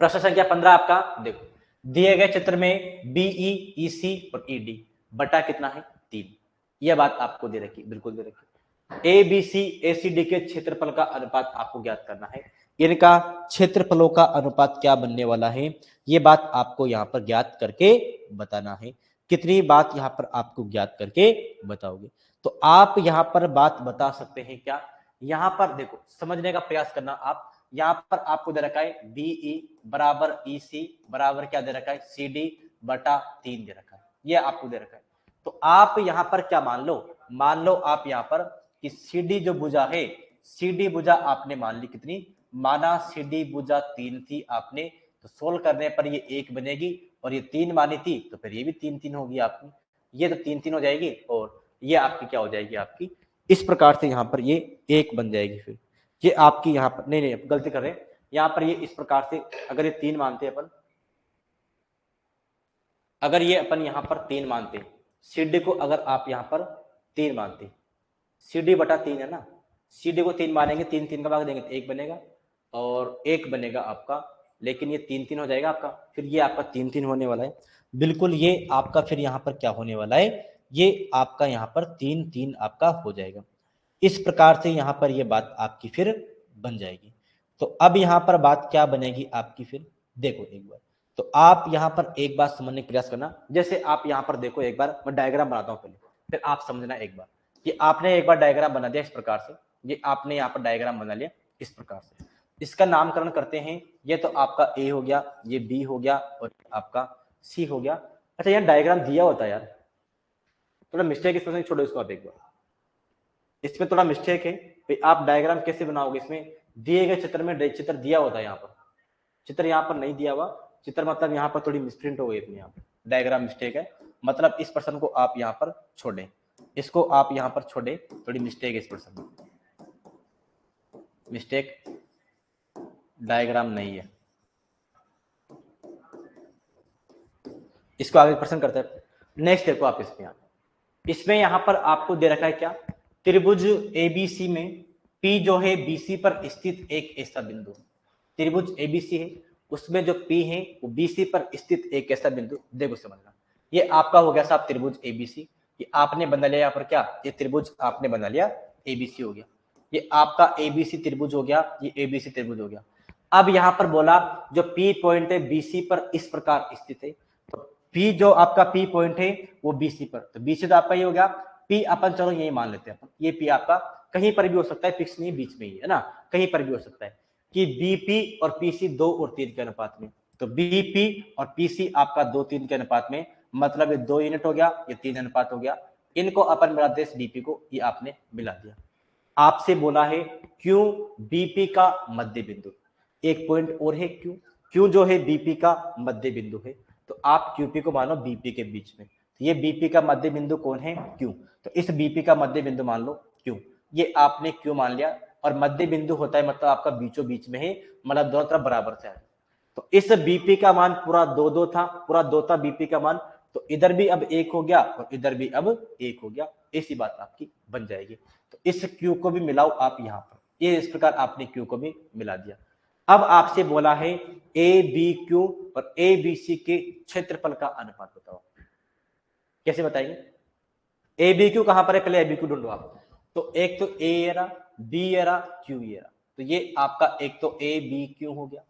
प्रश्न संख्या 15 आपका देखो, दिए गए चित्र में बीई, ईसी और ईडी बटा कितना है 3। यह बात आपको दे रखी, बिल्कुल दे रखी। ए बी सी एसीडी के क्षेत्रफल का अनुपात आपको ज्ञात करना है। इनका क्षेत्रफलों का अनुपात क्या बनने वाला है, ये बात आपको यहाँ पर ज्ञात करके बताना है। कितनी बात यहाँ पर आपको ज्ञात करके बताओगे? तो आप यहाँ पर बात बता सकते हैं क्या? यहाँ पर देखो, समझने का प्रयास करना आप। यहाँ पर आपको दे रखा है बीई बराबर ईसी बराबर क्या दे रखा है, सीडी बटा 3 दे रखा है, ये आपको दे रखा है। तो आप यहाँ पर क्या मान लो आप यहाँ पर कि सीडी जो भुजा है, सीडी भुजा आपने मान ली कितनी, माना सीडी भुजा 3 थी आपने, तो सोल्व करने पर ये 1 बनेगी, और ये 3 मानी थी तो फिर ये भी 3 होगी आपकी, ये तो 3 हो जाएगी, और ये आपकी क्या हो जाएगी, आपकी इस प्रकार से यहाँ पर ये 1 बन जाएगी। फिर ये आपकी यहाँ पर नहीं गलती कर रहे हैं, यहाँ पर ये इस प्रकार से अगर ये 3 मानते अपन, अगर ये अपन यहाँ पर 3 मानते, सीडी को अगर आप यहाँ पर 3 मानते, सीडी बटा 3 है ना, सीडी को 3 मानेंगे, 3 का भाग देंगे तो 1 बनेगा, और 1 बनेगा आपका, लेकिन ये 3 हो जाएगा आपका, फिर ये आपका 3 होने वाला है। बिल्कुल ये आपका फिर यहाँ पर क्या होने वाला है, ये आपका यहाँ पर 3 आपका हो जाएगा। इस प्रकार से यहाँ पर ये बात आपकी फिर बन जाएगी। तो अब यहाँ पर बात क्या बनेगी आपकी, फिर देखो एक बार, तो आप यहाँ पर एक बात समझने का प्रयास करना। जैसे आप यहाँ पर देखो, एक बार मैं डायग्राम बनाता हूँ पहले, फिर आप समझना एक बार। कि आपने एक बार डायग्राम बना दिया इस प्रकार से, ये आपने यहाँ पर डायग्राम बना लिया इस प्रकार से, इसका नामकरण करते हैं। ये तो आपका ए हो गया, ये बी हो गया, और आपका सी हो गया। अच्छा, यहाँ डायग्राम दिया होता है यार, थोड़ा मिस्टेक इसमें, छोड़ो इसको आप एक बार, इसमें थोड़ा मिस्टेक है भाई। आप डायग्राम कैसे बनाओगे, इसमें दिए गए चित्र में चित्र दिया होता है, यहाँ पर चित्र यहाँ पर नहीं दिया हुआ चित्र, मतलब यहाँ पर थोड़ी मिसप्रिंट हो गई थी, यहाँ पर डायग्राम मिस्टेक है, मतलब इस पर्सन को आप यहाँ पर छोड़े, इसको आप यहाँ पर छोड़े, थोड़ी मिस्टेक है इस पर्सन में, मिस्टेक, डायग्राम नहीं है, इसको आगे पर्सन करते हैं। नेक्स्ट देखो आप इसमें यहाँ पर आपको दे रखा है क्या, त्रिभुज एबीसी में P जो है BC पर स्थित एक ऐसा बिंदु, त्रिभुज एबीसी है, उसमें जो P है वो BC पर स्थित एक ऐसा बिंदु। देखो समझना, ये आपका हो गया साहब त्रिभुज एबीसी, ये आपने बना लिया यहाँ पर क्या, ये त्रिभुज आपने बना लिया एबीसी हो गया, ये आपका एबीसी त्रिभुज हो गया, ये एबीसी त्रिभुज हो गया। अब यहाँ पर बोला जो P पॉइंट है BC पर इस प्रकार स्थित है, तो P जो आपका P पॉइंट है वो BC पर, तो BC तो आपका ये हो गया P, अपन चलो यही मान लेते हैं अपन, ये P आपका कहीं पर भी हो सकता है, फिक्स नहीं, बीच में ही है ना, कहीं पर भी हो सकता है कि BP और PC 2 और 3 के अनुपात में, तो BP और PC आपका 2-3 के अनुपात में, मतलब ये 2 यूनिट हो गया, ये 3 अनुपात हो गया, इनको अपन मिलाते हैं BP को, ये आपने मिला दिया। आपसे बोला है क्यों BP का मध्य बिंदु, एक पॉइंट और है क्यों, क्यों जो है BP का मध्य बिंदु है, तो आप QP को मानो BP के बीच में, ये BP का मध्य बिंदु कौन है, क्यों, तो इस BP का मध्य बिंदु मान लो क्यों, ये आपने क्यों मान लिया, और मध्य बिंदु होता है मतलब आपका बीचों बीच में है, मतलब दोनों तरफ बराबर से है, तो इस BP का मान पूरा 2-2 था, पूरा 2 था BP का मान, तो इधर भी अब 1 हो गया और इधर भी अब 1 हो गया, ऐसी बात आपकी बन जाएगी। तो इस Q को भी मिलाओ आप यहाँ पर, ये इस प्रकार आपने Q को भी मिला दिया। अब आपसे बोला है ABQ और ABC के क्षेत्रफल का अनुपात बताओ, कैसे बताएंगे, ABQ कहां पर है, पहले ABQ ढूंढो आप, तो एक तो A era, B era, Q era, तो ये आपका एक तो ABQ हो गया,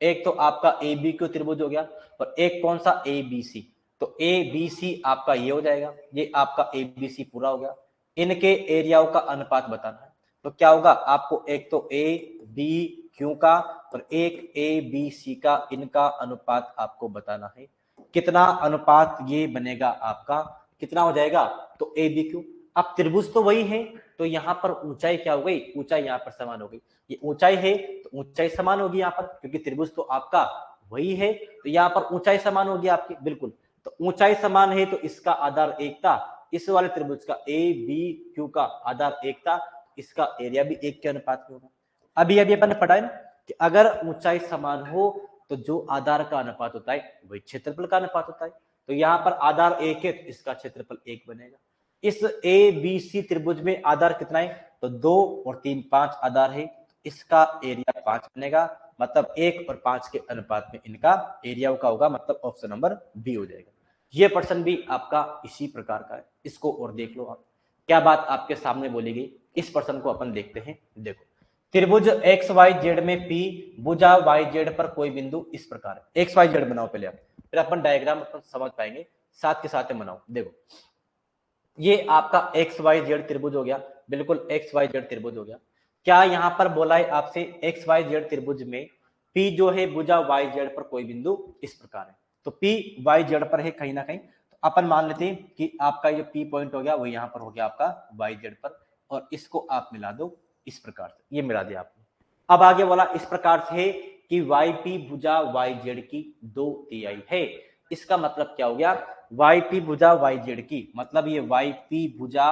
एक तो आपका ABQ त्रिभुज हो गया, और एक कौन सा ABC, तो ABC आपका ये हो जाएगा, ये आपका ABC पूरा हो गया, इनके एरियाओं का अनुपात बताना है, तो क्या होगा आपको, एक तो ABQ का और एक ABC का, इनका अनुपात आपको बताना है, कितना अनुपात ये बनेगा आपका, कितना हो जाएगा, तो ABQ। अब त्रिभुज तो वही है, तो यहाँ पर ऊंचाई क्या हो गई, ऊंचाई यहाँ पर समान हो गई, ये ऊंचाई है तो ऊंचाई समान होगी यहाँ पर, क्योंकि त्रिभुज तो आपका वही है, तो यहाँ पर ऊंचाई समान होगी आपकी, बिल्कुल, तो ऊंचाई समान है तो इसका आधार 1 था, इस वाले त्रिभुज का ABQ का आधार 1 था, इसका एरिया भी 1 के अनुपात में होगा। अभी अपन ने पढ़ा है ना, कि अगर ऊंचाई समान हो तो जो आधार का अनुपात होता है वही क्षेत्रफल का अनुपात होता है। तो यहाँ पर आधार 1 है तो इसका क्षेत्रफल 1 बनेगा। इस ए बी सी त्रिभुज में आधार कितना है, तो 2 और 3 5 आधार है, इसका एरिया 5 बनेगा, मतलब 1 और 5 के अनुपात में इनका एरिया का होगा, मतलब ऑप्शन नंबर बी हो जाएगा। ये प्रश्न भी आपका इसी प्रकार का है, इसको और देख लो आप क्या बात आपके सामने बोली गई। इस प्रश्न को अपन देखते हैं। देखो, त्रिभुज एक्स वाई जेड में पी भुजा वाई जेड पर कोई बिंदु इस प्रकार है। एक्स वाई जेड बनाओ पहले आप, फिर अपन डायग्राम अपन समझ पाएंगे, साथ के साथ बनाओ। देखो, ये आपका एक्स वाई जेड त्रिभुज हो गया, बिल्कुल एक्स वाई जेड त्रिभुज हो गया। क्या यहाँ पर बोला है आपसे एक्स वाई जेड त्रिभुज में पी जो है भुजा वाई जेड पर कोई बिंदु इस प्रकार है, तो पी वाई जेड पर है कहीं ना कहीं, तो अपन मान लेते हैं कि आपका ये पी पॉइंट हो गया, वो यहाँ पर हो गया आपका वाई जेड पर, और इसको आप मिला दो इस प्रकार से, ये मिला दिया आपने। अब आगे बोला इस प्रकार से है कि वाई पी भुजा वाई जेड की 2/3 है। इसका मतलब क्या हो गया, वाई पी भुजा वाई जेड की, मतलब ये वाई पी भुजा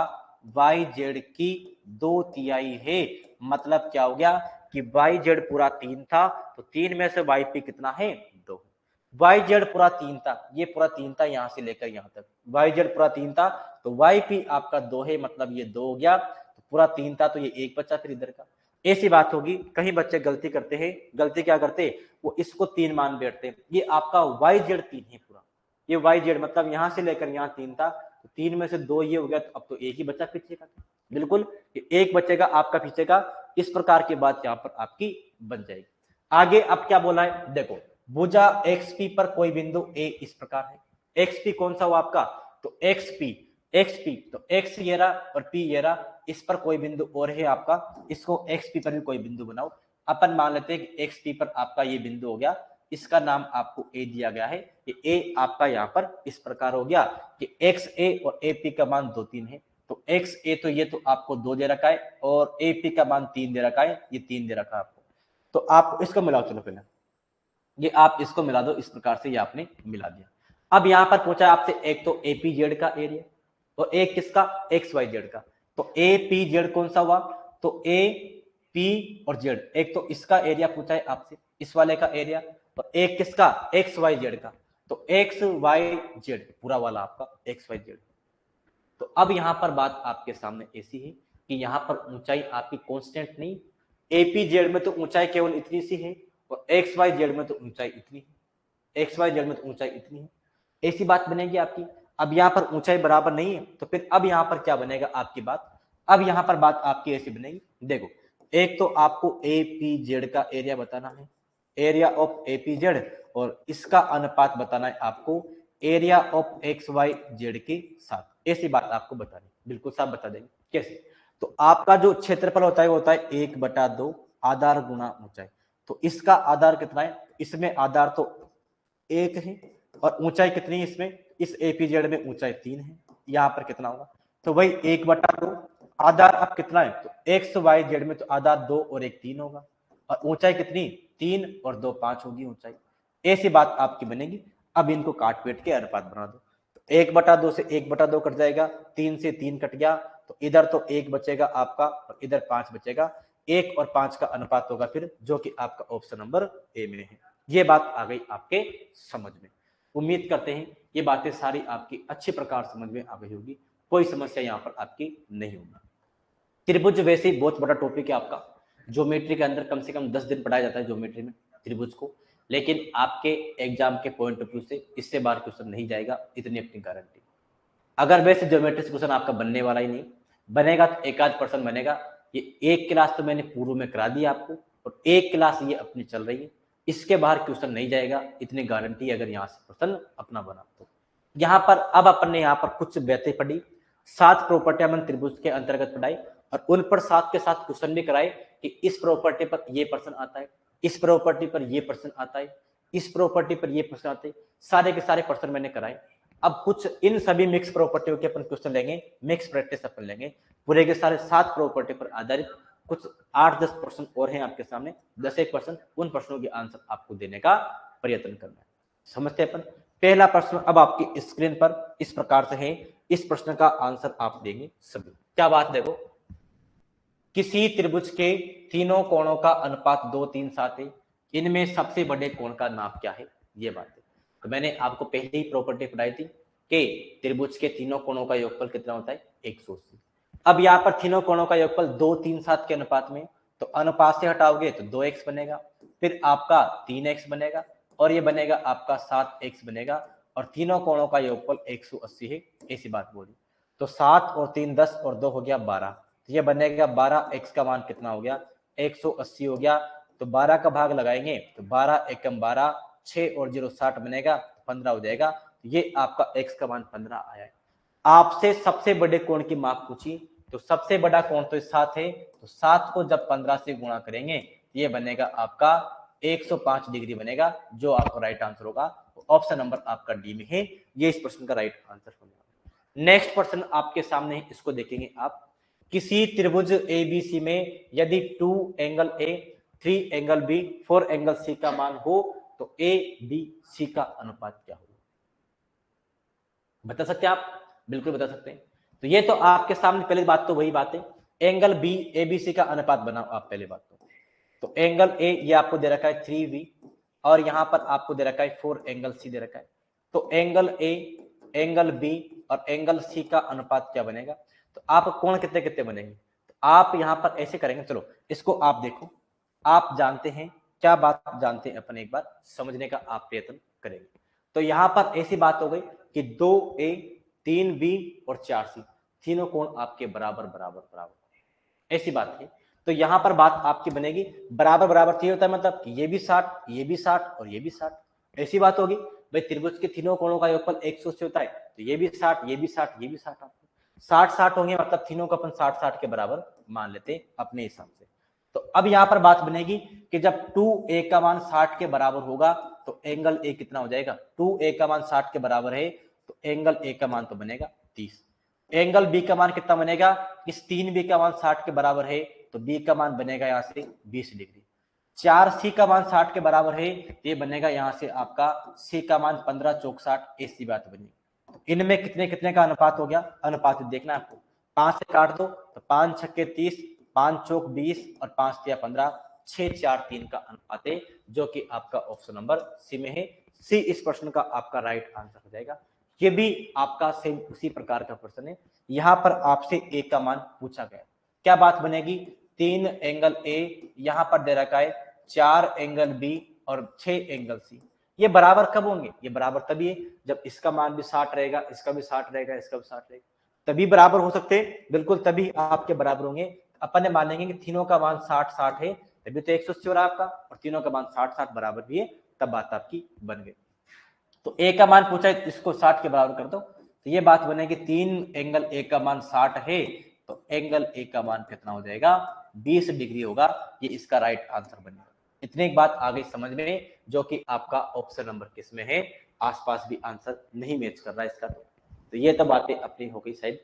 वाई जेड की 2/3 है। मतलब क्या हो गया कि वाई जेड पूरा 3 था, तो 3 में से वाई पी कितना है, 2। वाई जेड पूरा 3 था, ये पूरा 3 था यहां से लेकर यहां तक, वाई जेड पूरा 3 था, तो वाई पी आपका 2 है, मतलब ये 2 हो गया, तो पूरा 3 था तो ये 1 बचा फिर इधर का। ऐसी बात होगी, कहीं बच्चे गलती करते हैं, गलती क्या करते, वो इसको 3 मान बैठते हैं। ये आपका वाई जेड 3 है पूरा, ये वाई जेड मतलब यहां से लेकर यहां 3 था, तो 3 में से 2 ये हो गया, तो अब तो एक ही बचा पीछे का, बिल्कुल एक बचेगा आपका पीछे का। इस प्रकार की बात यहाँ पर आपकी बन जाएगी। आगे अब क्या बोला है, देखो, भुजा XP पर कोई बिंदु A इस प्रकार है। XP कौन सा हुआ आपका, तो XP तो X ये रहा और P ये रहा, इस पर कोई बिंदु और है आपका, इसको XP पर भी कोई बिंदु बनाओ। अपन मान लेते हैं कि XP पर आपका ये बिंदु हो गया, इसका नाम आपको A दिया गया है, कि A आपका यहाँ पर इस प्रकार हो गया कि XA और AP का मान 2 3 है, तो XA तो ये तो आपको 2 दे रखा है, और AP का मान 3 दे रखा है, ये 3 दे रखा है आपको, तो आप इसको मिलाओ। चलो पहले ये आप इसको मिला दो, इस प्रकार से ये आपने मिला दिया। अब यहां पर पूछा है आपसे एक तो APZ का एरिया और एक किसका, XYZ का, तो APZ कौन सा हुआ, तो AP और Z, एक तो इसका एरिया पूछा है आपसे, इस वाले का एरिया, और एक किसका, XYZ का, तो XYZ पूरा वाला आपका XYZ। तो अब यहां पर बात आपके सामने ऐसी है कि यहां पर ऊंचाई आपकी कांस्टेंट नहीं, APZ में तो ऊंचाई केवल इतनी सी है, और XYZ में तो ऊंचाई इतनी है, XYZ में तो ऊंचाई इतनी है, ऐसी बात बनेगी आपकी। अब यहाँ पर ऊंचाई बराबर नहीं है, तो फिर अब यहाँ पर क्या बनेगा आपकी बात, अब यहाँ पर बात आपकी ऐसी बनेगी। देखो, एक तो आपको APZ का एरिया बताना है, एरिया ऑफ APZ, और इसका अनुपात बताना है आपको एरिया ऑफ XYZ के साथ। ऐसी बात आपको बतानी, बिल्कुल साफ बता देंगे कैसे। तो आपका जो क्षेत्रफल होता है वो होता है 1/2 आधार गुणा ऊंचाई, तो इसका आधार कितना है, इसमें आधार तो 1 है, और ऊंचाई कितनी है इसमें, इस APZ में ऊंचाई 3 है, यहाँ पर कितना होगा, तो वही 1/2 आधार अब कितना है, तो XYZ में तो आधार 2 और 1 3 होगा, और ऊंचाई कितनी 3 और 2 5 होगी ऊंचाई। ऐसी बात आपकी बनेगी। अब इनको काट पीट के अनुपात बना दो, तो 1/2 से 1/2 कट जाएगा, 3 से 3 कट गया, तो इधर तो 1 बचेगा आपका और इधर 5 बचेगा, 1 और 5 का अनुपात होगा फिर, जो कि आपका ऑप्शन नंबर ए में है। ये बात आ गई आपके समझ में। उम्मीद करते हैं ये बातें सारी आपकी अच्छी प्रकार समझ में आ गई होगी, कोई समस्या यहाँ पर आपकी नहीं होगी। त्रिभुज वैसे ही बहुत बड़ा टॉपिक है आपका, ज्योमेट्री के अंदर कम से कम 10 दिन पढ़ाया जाता है ज्योमेट्री में त्रिभुज को, लेकिन आपके एग्जाम के पॉइंट ऑफ व्यू से इससे बाहर क्वेश्चन नहीं जाएगा, इतनी अपनी गारंटी। अगर वैसे ज्योमेट्री से क्वेश्चन आपका बनने वाला ही नहीं, बनेगा तो एक आध % बनेगा। ये एक क्लास तो मैंने पूर्व में करा दी आपको, और एक क्लास ये अपनी चल रही है, इसके बाहर क्वेश्चन नहीं जाएगा, इतनी गारंटी अगर यहाँ से क्वेश्चन अपना बना तो। यहाँ पर अब अपन ने यहाँ पर कुछ बातें पढ़ी, 7 प्रॉपर्टी अपन त्रिभुज के अंतर्गत पढ़ाई, और उन पर साथ के साथ क्वेश्चन भी कराए कि इस प्रॉपर्टी पर ये प्रश्न आता है, इस प्रॉपर्टी पर ये प्रश्न आता है, इस प्रॉपर्टी पर ये प्रश्न आते हैं, सारे के सारे प्रश्न मैंने कराए। अब कुछ इन सभी मिक्स प्रॉपर्टियों के अपन क्वेश्चन लेंगे, मिक्स प्रैक्टिस अपन लेंगे, पूरे के सारे 7 प्रॉपर्टी पर आधारित कुछ 8-10 प्रश्न और हैं आपके सामने, 10-1%, उन प्रश्नों के आंसर आपको देने का प्रयत्न करना है। समझते हैं अपन। पहला प्रश्न अब आपकी स्क्रीन पर इस प्रकार से है, इस प्रश्न का आंसर आप देंगे सभी। क्या बात, देखो किसी त्रिभुज के तीनों कोणों का अनुपात 2 3 7 है, इनमें सबसे बड़े कोण का नाप क्या है, ये बात है। तो मैंने आपको पहले ही प्रॉपर्टी पढ़ाई थी कि त्रिभुज के तीनों कोणों का योगफल कितना होता है, 180। अब यहाँ पर तीनों कोणों का योगफल 2 3 7 के अनुपात में, तो अनुपात से हटाओगे तो 2x बनेगा, फिर आपका 3x बनेगा और ये बनेगा आपका 7x बनेगा, और तीनों कोणों का योगफल 180 है, ऐसी बात बोली। तो 7 और 3 10 और 2 हो गया 12, तो ये बनेगा 12x का मान कितना हो गया, 180 हो गया। तो 12 का भाग लगाएंगे तो 12 एकम 12, 6 और 0 60 बनेगा, 15 हो जाएगा। ये आपका x का मान 15 आया है। आपसे सबसे बड़े कोण की माप पूछी, तो सबसे बड़ा कोण तो 7 है, तो 7 को जब 15 से गुणा करेंगे ये बनेगा आपका 105 डिग्री बनेगा, जो आपका राइट आंसर होगा। ऑप्शन नंबर आपका डी में है, ये इस प्रश्न का राइट आंसर होगा। नेक्स्ट प्रश्न आपके सामने है, इसको देखेंगे आप। किसी त्रिभुज एबीसी में यदि 2 angle A, 3 angle B, 4 angle C का मान हो तो ए बी सी का अनुपात क्या होगा, बता सकते हैं आप? बिल्कुल बता सकते हैं। तो ये तो आपके सामने पहले बात तो वही बात है, एंगल बी एबीसी का अनुपात बनाओ आप पहले बात तो एंगल ए ये आपको दे रखा है 3v, और यहां पर आपको दे रखा है 4 एंगल सी दे रखा है। तो एंगल ए, एंगल बी और एंगल सी का अनुपात क्या बनेगा, तो आप कोण कितने कितने बनेंगे, तो आप यहां पर ऐसे करेंगे। चलो इसको आप देखो, आप जानते हैं क्या बात जानते हैं अपन, एक बार समझने का आप प्रयत्न करेंगे। तो यहां पर ऐसी बात हो गई कि 2a, 3b और 4c तीनों कोण आपके बराबर बराबर बराबर, ऐसी बात है। तो यहां पर बात आपकी बनेगी बराबर बराबर थी, होता है मतलब कि ये भी 60, ये भी 60 और ये भी 60, ऐसी बात होगी। भाई त्रिभुज के तीनों कोणों का योगफल 180 होता है, तो ये भी 60, ये भी 60, ये भी 60, 60 60 होंगे, मतलब तीनों को अपन 60 60 के बराबर मान लेते हैं अपने हिसाब से। तो अब यहां पर बात बनेगी कि जब 2a का मान 60 के बराबर होगा तो एंगल ए कितना हो जाएगा, 2a का मान 60 के बराबर है तो एंगल ए का मान तो बनेगा 30। एंगल बी का मान कितना बनेगा, इस 3b का मान 60 के बराबर है तो बी का मान बनेगा यहां से 20 डिग्री। 4c का मान 60 के बराबर है, ये बनेगा यहां से आपका c का मान 15 चौक 60, ऐसी बात बनी। इनमें कितने कितने का अनुपात हो गया, अनुपात देखना आपको, 5 से काट दो तो 5 छक्के 30, 5 चौक 20 और 5 तिया 15, 6 4 3 का अनुपात है, जो कि आपका ऑप्शन नंबर सी में है। सी इस प्रश्न का आपका राइट आंसर हो जाएगा। ये भी आपका सेम उसी प्रकार का प्रश्न है, यहां पर आपसे ए का मान पूछा गया। क्या बात बनेगी, 3 एंगल ए यहां पर दे रखा है, 4 एंगल बी और 6 एंगल सी, ये बराबर कब होंगे, ये बराबर तभी है जब इसका मान भी 60 रहेगा, इसका भी 60 रहेगा, इसका भी 60 रहेगा, तभी बराबर हो सकते हैं, बिल्कुल तभी आपके बराबर होंगे। अपन ने मानेंगे कि तीनों का मान 60 60 है, तभी तो 180 हो रहा है आपका, और तीनों का मान 60 60 बराबर भी है, तब बात आपकी बन गई। तो ए का मान पूछा है, इसको 60 के बराबर कर दो, तो ये बात बनेगी 3 एंगल ए का मान 60 है तो एंगल ए का मान कितना हो जाएगा, 20 डिग्री होगा, ये इसका राइट आंसर बनेगा। इतनी एक बात आ गई समझ में, जो कि आपका ऑप्शन नंबर किस में है, आसपास भी आंसर नहीं मैच कर रहा है इसका। तो ये तो बातें अपनी हो गई शायद,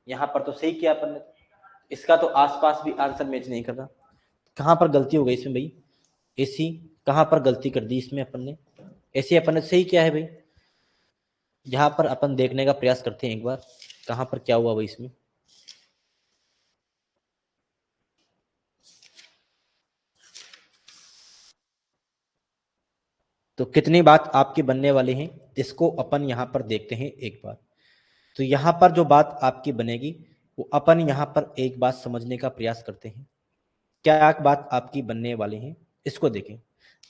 यहाँ पर तो सही किया अपन ने, इसका तो आसपास भी आंसर मैच नहीं कर रहा, कहाँ पर गलती हो गई इसमें भाई, ऐसी कहाँ पर गलती कर दी इसमें अपन ने, ऐसे अपन ने सही किया है भाई। यहाँ पर अपन देखने का प्रयास करते हैं एक बार, कहाँ पर क्या हुआ भाई इसमें। तो कितनी बात आपकी बनने वाली है, इसको अपन यहाँ पर देखते हैं एक बार। तो यहाँ पर जो बात आपकी बनेगी वो अपन यहाँ पर एक बात समझने का प्रयास करते हैं, क्या बात आपकी बनने वाली है, इसको देखें।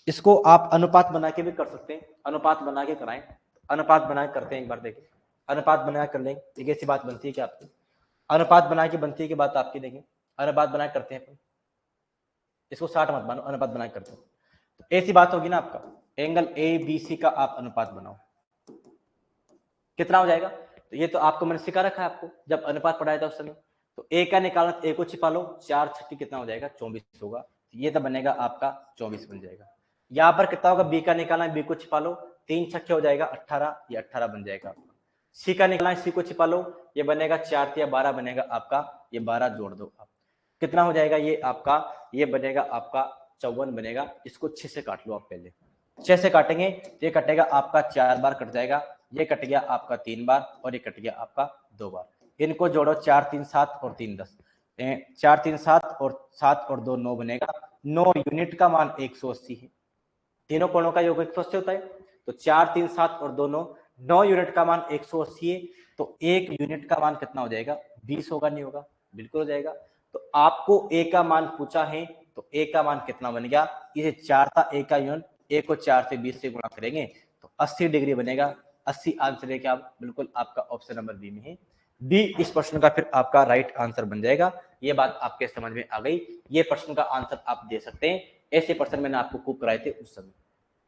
इसको आप अनुपात बना के भी कर सकते हैं, अनुपात बना के कराएं, अनुपात बना के करते हैं एक बार, देखें अनुपात बना कर लें, एक ऐसी बात बनती है कि आपकी अनुपात बना के बनती है कि बात आपकी, देखें अनुपात बना के करते हैं, इसको 60 मत मानो, अनुपात बना के करते हैं, तो ऐसी बात होगी ना आपका, एंगल ए बी सी का आप अनुपात बनाओ, कितना हो जाएगा, तो ये तो आपको मैंने सिखा रखा है आपको जब अनुपात पढ़ाया था उस समय। तो ए का निकालना, ए को छिपा लो, 4 छक्के कितना हो जाएगा, 24 होगा, ये तो बनेगा आपका 24 बन जाएगा। यहाँ पर कितना होगा, बी का निकालना, बी को छिपा लो, 3 छक्के हो जाएगा 18, ये 18 बन जाएगा आपका। सी का निकालना, सी को छिपा लो, ये बनेगा 4 तिया 12 बनेगा आपका, ये 12 जोड़ दो आप, कितना हो जाएगा ये आपका, ये बनेगा आपका 54 बनेगा। इसको 6 से काट लो आप, पहले 6 से काटेंगे तो ये कटेगा आपका 4 बार कट जाएगा, ये कट गया आपका 3 बार और ये कट गया आपका 2 बार, इनको जोड़ो 4 3 7 और 3 10, 4 3 7 और 7 और 2 9 बनेगा। 9 यूनिट का मान 180 है। तीनों कोणों का योग 180 होता है, तो 4 3 7 और 2 9, 9 यूनिट का मान 180 है, तो 1 यूनिट का मान कितना हो जाएगा? 20 होगा, नहीं होगा? बिल्कुल हो जाएगा। तो आपको ए का मान पूछा है, तो ए का मान कितना बन गया? ये 4 था ए का यूनिट, ए को 4 से 20 से गुणा करेंगे तो 80 डिग्री बनेगा। 80 आंसर है क्या? बिल्कुल आपका ऑप्शन नंबर बी में है। बी इस प्रश्न का फिर आपका राइट आंसर बन जाएगा। ये बात आपके समझ में आ गई। ये प्रश्न का आंसर आप दे सकते हैं। ऐसे प्रश्न मैंने आपको खूब कराए थे उस समय।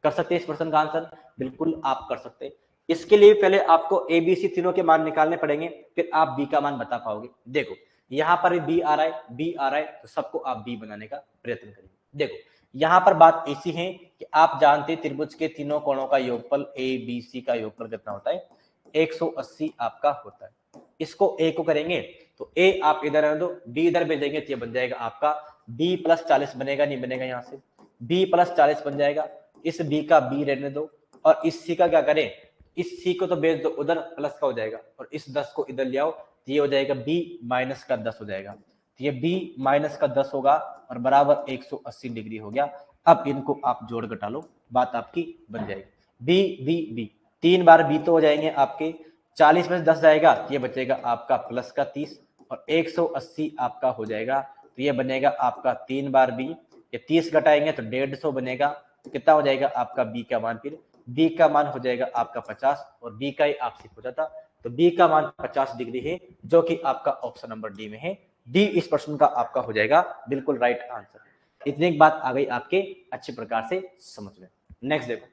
कर सकते हैं इस प्रश्न का आंसर? बिल्कुल आप कर सकते हैं। इसके लिए पहले आपको ए बी सी तीनों के मान निकालने पड़ेंगे, फिर आप बी का मान बता पाओगे। देखो यहाँ पर बी आ रहा है, बी आ रहा है, तो सबको आप बी बनाने का प्रयत्न करेंगे। देखो यहाँ पर बात ऐसी है कि आप जानते हैं त्रिभुज के तीनों कोणों का योगफल ए बी सी का योगफल कितना होता है? 180 आपका होता है। इसको ए को करेंगे तो ए आप इधर रहने दो, बी इधर भेजेंगे तो ये बन जाएगा आपका बी प्लस 40 बनेगा, नहीं बनेगा? यहाँ से बी प्लस 40 बन जाएगा। इस बी का बी रहने दो और इस सी का क्या करें? इस सी को तो भेज दो उधर, प्लस का हो जाएगा, और इस 10 को इधर ले आओ तो ये हो जाएगा बी माइनस का 10 हो जाएगा। तो ये बी माइनस का 10 होगा और बराबर 180 डिग्री हो गया। अब इनको आप जोड़ घटा लो, बात आपकी बन जाएगी। बी बी बी 3 बार बी तो हो जाएंगे आपके, 40 में से 10 जाएगा तो ये बचेगा आपका प्लस का 30 और 180 आपका हो जाएगा। तो ये बनेगा आपका 3 बार बी, ये 30 घटाएंगे तो 150 बनेगा। कितना हो जाएगा आपका बी का मान? फिर बी का मान हो जाएगा आपका 50 और बी का ही आपसे पूछा था, तो बी का मान 50 डिग्री है, जो कि आपका ऑप्शन नंबर डी में है। डी इस प्रश्न का आपका हो जाएगा बिल्कुल राइट आंसर। इतनी एक बात आ गई आपके अच्छे प्रकार से समझ में। नेक्स्ट देखो,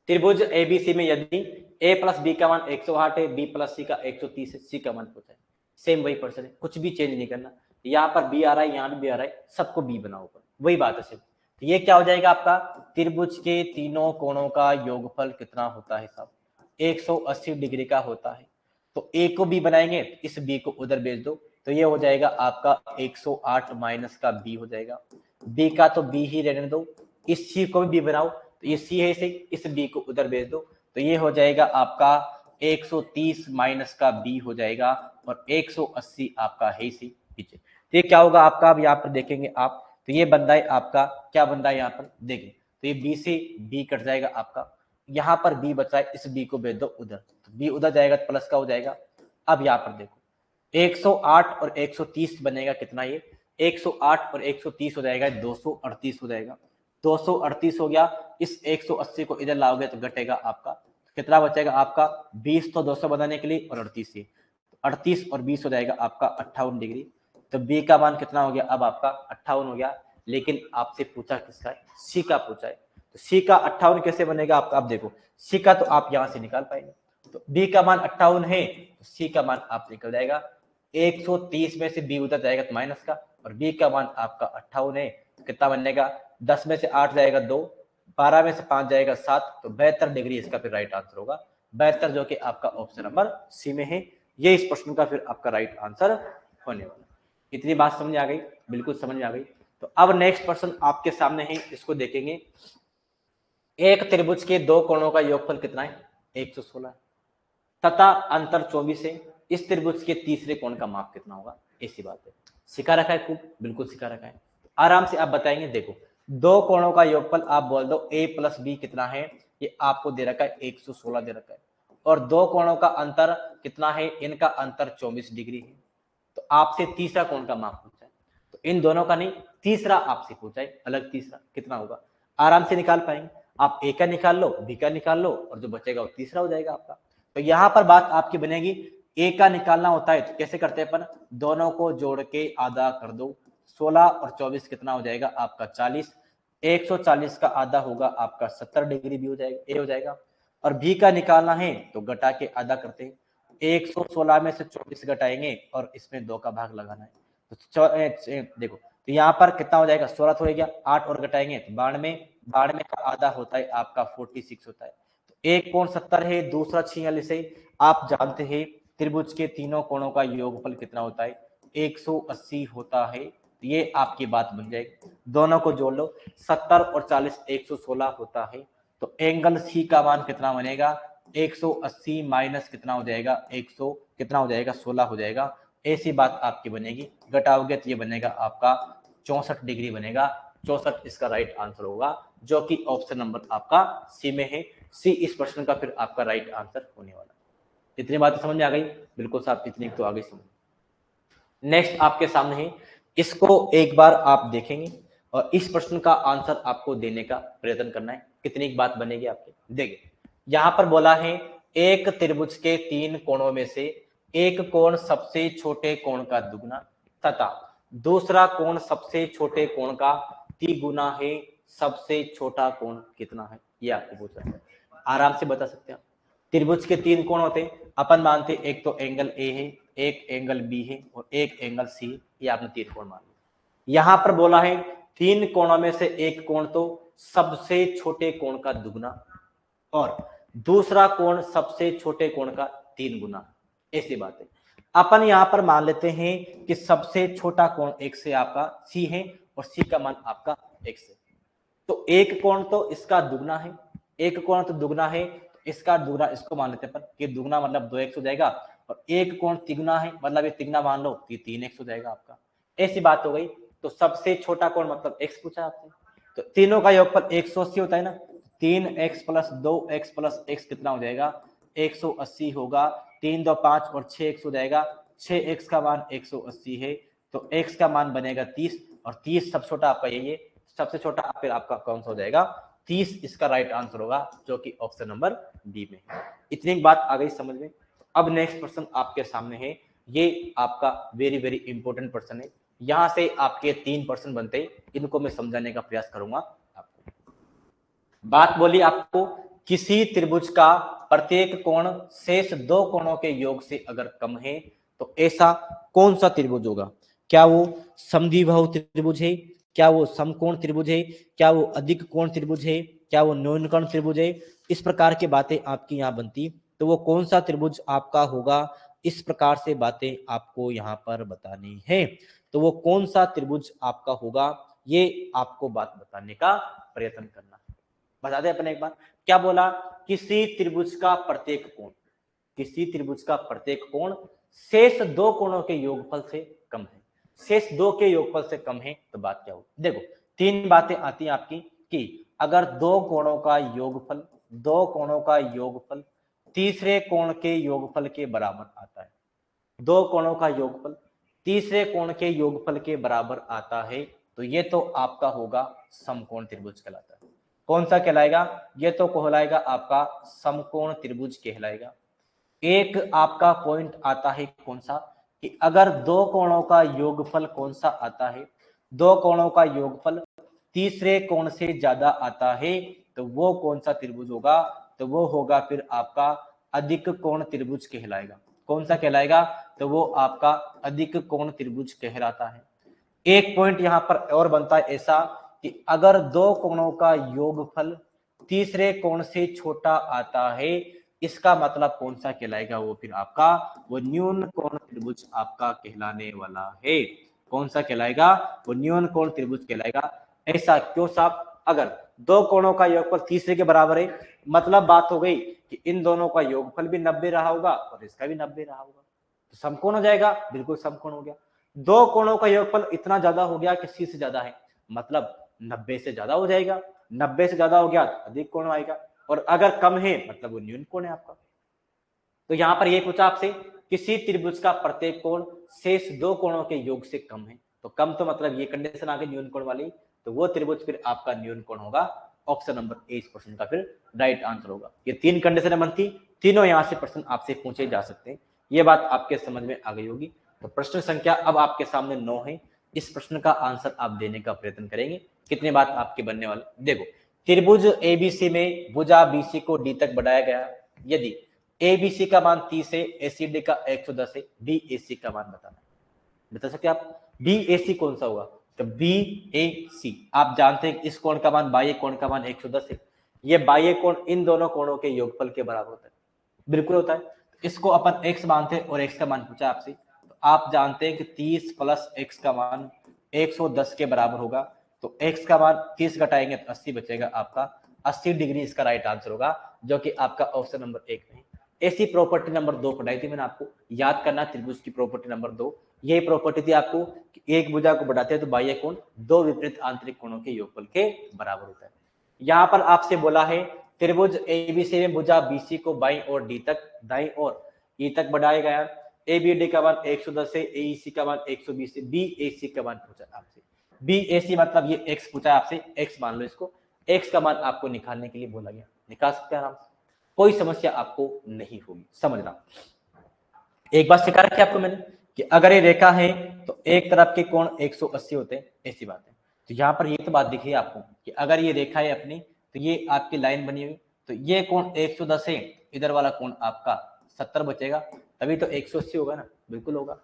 त्रिभुज एबीसी में यदि ए प्लस बी का मान 108 है, बी प्लस सी का 130 है, सी का मान पूछा है। सेम वही पर्सन है, कुछ भी चेंज नहीं करना। यहाँ पर बी आ रहा है, यहाँ भी आ रहा है, सबको बी बनाओ ऊपर, वही बात है सिर्फ। तो ये क्या हो जाएगा आपका? त्रिभुज के तीनों कोणों का योगफल कितना होता है साहब? 180 डिग्री का होता है। तो ए को बी बनाएंगे, इस बी को उधर भेज दो, तो ये हो जाएगा आपका 108 माइनस का बी हो जाएगा। बी का तो बी ही रहने दो, इस सी को भी बी बनाओ, तो ये सी है, इस बी को उधर भेज दो, तो ये हो जाएगा आपका 130 माइनस का बी हो जाएगा और 180 आपका है सी पीछे। तो ये क्या होगा आपका? अब यहाँ पर देखेंगे आप, तो ये बंदा है आपका, क्या बंदा है यहाँ पर देखें, तो ये बी से बी कट जाएगा आपका, यहाँ पर बी बचा है, इस बी को भेज दो उधर, तो बी उधर जाएगा तो प्लस का हो जाएगा। अब यहाँ पर देखो 108 और 130 बनेगा कितना? ये 108 और 130 हो जाएगा 238 हो जाएगा। 238 हो गया, इस 180 को इधर लाओगे तो घटेगा आपका, कितना बचेगा आपका? 20 तो 200 बनाने के लिए और 38 ये, 38 और 20 हो जाएगा आपका 58 डिग्री। तो बी का मान कितना हो गया अब आपका? 58 हो गया। लेकिन आपसे पूछा किसका है? सी का पूछा है। तो सी का 58 कैसे बनेगा आपका? अब देखो सी का तो आप यहां से निकाल पाएंगे, तो बी का मान 58 है, तो सी का मान आप निकल जाएगा 130 में से बी उधर जाएगा तो माइनस का, और बी का मान आपका 58 है, तो कितना बनेगा? 10 में से 8 जाएगा 2, 12 में से 5 जाएगा 7, तो 72 डिग्री इसका फिर राइट आंसर होगा। 72 जो कि आपका ऑप्शन नंबर सी में है। ये इस प्रश्न का फिर आपका राइट आंसर होने वाला। इतनी बात समझ आ गई? बिल्कुल समझ में आ गई। तो अब नेक्स्ट प्रश्न आपके सामने है, इसको देखेंगे। एक त्रिभुज के दो कोणों का योगफल कितना है? 116 तथा अंतर 24 है। इस त्रिभुज के तीसरे कोण का माप कितना होगा? ऐसी बात है। सिखा रखा है खूब, बिल्कुल सिखा रखा है, आराम से आप बताएंगे। देखो दो कोणों का योगफल आप बोल दो a प्लस बी कितना है? ये आपको दे रखा है 116 दे रखा है, और दो कोणों का अंतर कितना है? इनका अंतर 24 डिग्री है। तो आपसे तीसरा कोण का माप पूछा है, तो इन दोनों का नहीं, तीसरा आपसे पूछा है अलग, तीसरा कितना होगा? आराम से निकाल पाएंगे आप। ए का निकाल लो, बी का निकाल लो, और जो बचेगा वो तीसरा हो जाएगा आपका। तो यहां पर बात आपकी बनेगी, ए का निकालना होता है तो कैसे करते हैं अपन? दोनों को जोड़ के आधा कर दो, 16 और 24 कितना हो जाएगा आपका? 40। 140 का आधा होगा आपका 70 डिग्री भी हो जाएगा, ए हो जाएगा। और बी का निकालना है तो घटा के आधा करते हैं, 116 में से 24 घटाएंगे और इसमें 2 का भाग लगाना है। तो देखो तो यहाँ पर कितना हो जाएगा? 16 तो हो गया, 8 और घटाएंगे तो 92, 92 का आधा होता है आपका 46 होता है। तो एक कोण 70 है, दूसरा 46 है। आप जानते हैं त्रिभुज के तीनों कोणों का योगफल कितना होता है? 180 होता है। तो ये आपकी बात बन जाएगी, दोनों को जोड़ लो, 70 और 40 116 होता है। तो एंगल सी का मान कितना बनेगा? 180 माइनस कितना हो जाएगा? 100 कितना हो जाएगा? 16 हो जाएगा। ऐसी बात आपकी बनेगी। घटाओगे तो ये बनेगा आपका 64 डिग्री बनेगा। 64 इसका राइट आंसर होगा, जो कि ऑप्शन नंबर आपका सी में है। सी इस प्रश्न का फिर आपका राइट आंसर होने वाला। इतनी बातें समझ में आ गई? बिल्कुल साहब, इतनी तो आ गई समझ। नेक्स्ट आपके सामने है, इसको एक बार आप देखेंगे और इस प्रश्न का आंसर आपको देने का प्रयत्न करना है। कितनी बात बनेगी आपकी, देखिए यहां पर बोला है एक त्रिभुज के 3 कोणों में से एक कोण सबसे छोटे कोण का दुगना तथा दूसरा कोण सबसे छोटे कोण का तिगुना है। सबसे छोटा कोण कितना है, ये आपको पूछ रहा है। आराम से बता सकते हैं। त्रिभुज के 3 कोण होते हैं, अपन मानते एक तो एंगल ए है, एक एंगल बी है और एक एंगल सी है। ये आपने 3 कोण मान लिया। यहां पर बोला है 3 कोणों में से एक कोण तो सबसे छोटे कोण का दुगना और दूसरा कोण सबसे छोटे कोण का 3 गुना। ऐसी बात है। अपन यहां पर मान लेते हैं कि सबसे छोटा कोण x से आपका c है और c का मान आपका x है। तो एक कोण तो इसका दुगना है, एक कोण तो दुगना है, तो इसका दुगना इसको मान लेते हैं कि दुगना मतलब 2x हो जाएगा और एक कोण तिगुना है मतलब ये तिगुना मान लो तो 3x हो जाएगा आपका। ऐसी बात हो गई। तो सबसे छोटा कोण मतलब x पूछा आपसे, तो तीनों का योगफल 180 होता है ना। 3x plus 2x plus x कितना हो जाएगा, 180 होगा। 3 2 5 और 6x हो जाएगा। 6x का मान 180 है, तो x का मान बनेगा 30 और 30 सबसे छोटा आपका यही है। सबसे छोटा फिर आपका कौन सा हो जाएगा, 30 इसका राइट आंसर होगा, जो कि ऑप्शन नंबर डी में है। इतनी बात आ गई समझ में। अब नेक्स्ट प्रश्न आपके सामने है, ये आपका वेरी वेरी इंपॉर्टेंट प्रश्न है। यहां से आपके 3 प्रश्न बनते हैं, इनको मैं समझाने का प्रयास करूंगा आपको। बात बोली आपको, किसी त्रिभुज का प्रत्येक कोण शेष 2 कोणों के योग से अगर कम है तो ऐसा कौन सा त्रिभुज होगा? क्या वो समद्विबाहु त्रिभुज है, क्या वो समकोण त्रिभुज है, क्या वो अधिक कोण त्रिभुज है, क्या वो न्यूनकोण त्रिभुज है? इस प्रकार की बातें आपकी यहाँ बनती, तो वो कौन सा त्रिभुज आपका होगा? इस प्रकार से बातें आपको यहाँ पर बतानी है। तो वो कौन सा त्रिभुज आपका होगा, ये आपको बात बताने का प्रयत्न करना है। बता दें अपने एक बार, क्या बोला, किसी त्रिभुज का प्रत्येक कोण, किसी त्रिभुज का प्रत्येक कोण शेष 2 कोणों के योगफल से कम है। शेष 2 के योगफल से कम है तो बात क्या होगी? देखो 3 बातें आती हैं आपकी कि अगर 2 कोणों का योगफल, 2 कोणों का योगफल तीसरे कोण के योगफल के बराबर आता है। 2 कोणों का योगफल तीसरे कोण के योगफल के बराबर आता है, तो ये तो आपका होगा समकोण त्रिभुज कहलाता है। कौन सा कहलाएगा? ये तो कहलाएगा आपका समकोण त्रिभुज कहलाएगा। एक आपका पॉइंट आता है कौन सा, कि अगर 2 कोणों का योगफल कौन सा आता है, 2 कोणों का योगफल तीसरे कोण से ज्यादा आता है, तो वो कौन सा त्रिभुज होगा? तो वो होगा फिर आपका अधिक कोण त्रिभुज कहलाएगा। कौन सा कहलाएगा? तो वो आपका अधिक कोण त्रिभुज कहलाता है। एक पॉइंट यहां पर और बनता है ऐसा कि अगर 2 कोणों का योगफल तीसरे कोण से छोटा आता है, इसका मतलब कौन सा कहलाएगा? वो फिर आपका वो न्यून कोण त्रिभुज आपका कहलाने वाला है। कौन सा कहलाएगा? वो न्यून कोण त्रिभुज कहलाएगा। ऐसा क्यों साहब? अगर 2 कोणों का योगफल तीसरे के बराबर है, मतलब बात हो गई कि इन दोनों का योगफल भी 90 रहा होगा और इसका भी 90 रहा होगा, तो समकोण हो जाएगा। बिल्कुल समकोण हो गया। 2 कोणों का योगफल इतना ज्यादा हो गया कि सी से ज्यादा है, मतलब 90 से ज्यादा हो जाएगा। 90 से ज्यादा हो गया तो अधिक कोण आएगा, और अगर कम है मतलब वो न्यून कोण है आपका। तो यहां पर ये पूछा आपसे, किसी त्रिभुज का प्रत्येक कोण शेष 2 कोणों के योग से कम है, तो कम तो मतलब ये कंडीशन आ गई न्यून कोण वाली, तो वो त्रिभुज फिर आपका न्यून कोण होगा। ऑप्शन नंबर ए इस प्रश्न का फिर राइट आंसर होगा। ये 3 कंडीशन बनती, तीनों यहां से प्रश्न आपसे पूछे जा सकते हैं। ये बात आपके समझ में आ गई होगी। तो प्रश्न संख्या अब आपके सामने 9 है। इस प्रश्न का आंसर आप देने का प्रयत्न करेंगे। कितने बात आपके बनने वाले, देखो त्रिभुज एबीसी में भुजा बीसी को डी तक बढ़ाया गया। यदि एबीसी का मान 30 है, एसीडी का 110 है, डीएसी का मान बताना। बता सकते आप डीएसी कौन सा होगा? तो बीएसी आप जानते हैं इस कोण का मान बाह्य कोण का मान 110 है। ये बाह्य कोण इन दोनों कोणों के योगफल के बराबर होता है। बिल्कुल होता है। इसको अपन x मानते हैं और x का मान पूछा आपसे, तो आप जानते हैं कि 30 प्लस x का मान 110 के बराबर होगा। तो x का मान 30 घटाएंगे तो 80 बचेगा आपका। 80 डिग्री इसका राइट आंसर होगा, जो कि आपका ऑप्शन नंबर 1 में है। ऐसी प्रॉपर्टी नंबर 2 पढ़ाई थी मैंने आपको, याद करना त्रिभुज की प्रॉपर्टी नंबर 2। यही प्रॉपर्टी थी आपको कि एक भुजा को बढ़ाते हैं तो बाह्य कोण दो विपरीत आंतरिक कोणों के योगफल के बराबर होता है। यहाँ पर आपसे बोला है त्रिभुज एबीसी में भुजा बीसी को बाईं ओर डी तक, दाईं ओर ई तक बढ़ाया गया। एबीडी का मान 110 है, एईसी का मान 120 है, बीएसी का मान पूछा आपसे। बीएसी मतलब ये एक्स पूछा आपसे, एक्स मान लो इसको, एक्स का मान आपको निकालने के लिए बोला गया, निकाल सकते हैं आराम से, कोई समस्या आपको नहीं होगी। समझना, एक बात सिखा रखी आपको मैंने कि अगर ये रेखा है तो एक तरफ के कोण 180 होते हैं, ऐसी बात है। तो यहाँ पर ये तो बात दिख रही है आपको कि अगर ये रेखा है अपनी तो ये आपकी लाइन बनी हुई, तो ये कोण 110 है, इधर वाला कोण आपका 70 बचेगा, तभी तो 180 होगा ना, बिल्कुल होगा।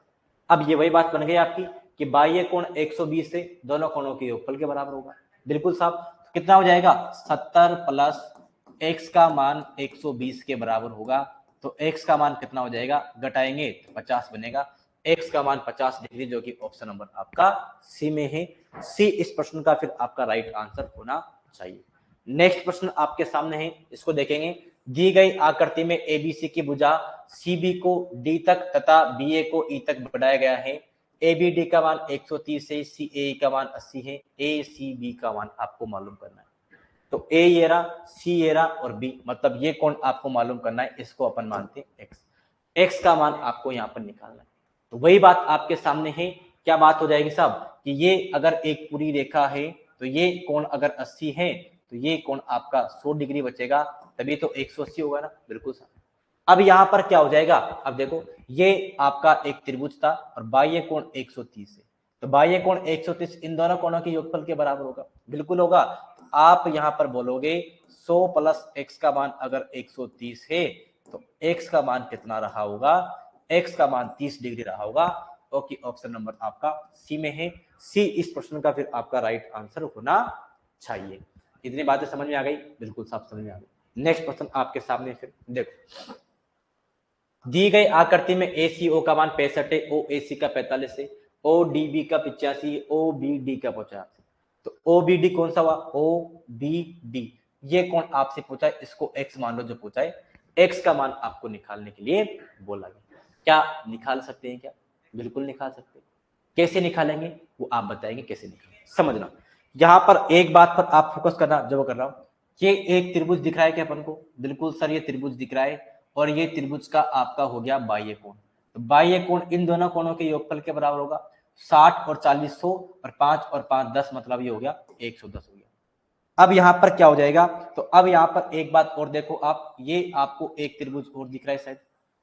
अब ये वही बात बन गई आपकी कि बाह्य कोण 120 से दोनों कोणों के योगफल के बराबर होगा, बिल्कुल साफ। तो कितना हो जाएगा 70 प्लस x का मान 120 के बराबर होगा, तो x का मान कितना हो जाएगा, घटाएंगे तो 50 बनेगा, x का मान 50 डिग्री, जो कि ऑप्शन नंबर आपका सी में है। सी इस प्रश्न का फिर आपका राइट आंसर होना चाहिए। नेक्स्ट प्रश्न आपके सामने है, इसको देखेंगे। दी गई आकृति में एबीसी की भुजा सीबी को डी तक तथा बीए को ई तक बढ़ाया गया है। एबीडी का मान 130 है, सीए का मान 80 है, एसीबी का मान आपको मालूम करना है। तो ए ये रहा, सी ये रहा और बी, मतलब ये कोण आपको मालूम करना है, इसको अपन मानते हैं एक्स। एक्स का मान आपको यहाँ पर निकालना है। तो वही बात आपके सामने है, क्या बात हो जाएगी साहब कि ये अगर एक पूरी रेखा है तो ये कोण अगर 80 है तो ये कोण आपका 100 डिग्री बचेगा, तभी तो 180 होगा ना, बिल्कुल साहब। अब यहाँ पर क्या हो जाएगा, अब देखो ये आपका एक त्रिभुज था और बाह्य कोण 130 है, तो बाह्य कोण 130 इन दोनों कोणों के योगफल के बराबर होगा, बिल्कुल होगा। आप यहाँ पर बोलोगे 100 प्लस x का मान अगर 130 है तो x का मान कितना रहा होगा, x का मान 30 डिग्री रहा होगा। ओके, ऑप्शन नंबर आपका सी में है। सी इस प्रश्न का फिर आपका राइट आंसर होना चाहिए। इतनी बातें समझ में आ गई, बिल्कुल साफ समझ में आ गई। नेक्स्ट प्रश्न आपके सामने, फिर देखो दी गई आकृति में एसीओ का मान 65 है, ओएसी का 45 है, ओडीबी का 85, ओबीडी का 50। तो ओबीडी कौन सा हुआ, ओबीडी, ये कौन आपसे पूछा है, इसको एक्स मान लो जो पूछा है, एक्स का मान आपको निकालने के लिए बोला गया। क्या निकाल सकते हैं क्या, बिल्कुल निकाल सकते हैं। कैसे निकालेंगे वो आप बताएंगे कैसे निकालेंगे, समझना। यहाँ पर एक बात पर आप फोकस करना, जो कर रहा हूं, ये एक त्रिभुज दिख रहा है क्या अपन को, बिल्कुल सर ये त्रिभुज दिख रहा है, और ये त्रिभुज का आपका हो गया बाह्य कोण। तो बाह्य कोण इन दोनों कोणों के योगफल के बराबर होगा, 60 और 40 100 और 5 और 5 10, मतलब ये हो गया 110 हो गया। अब यहाँ पर क्या हो जाएगा, तो अब यहाँ पर एक बात और देखो आप, ये आपको एक त्रिभुज और दिख रहा है शायद,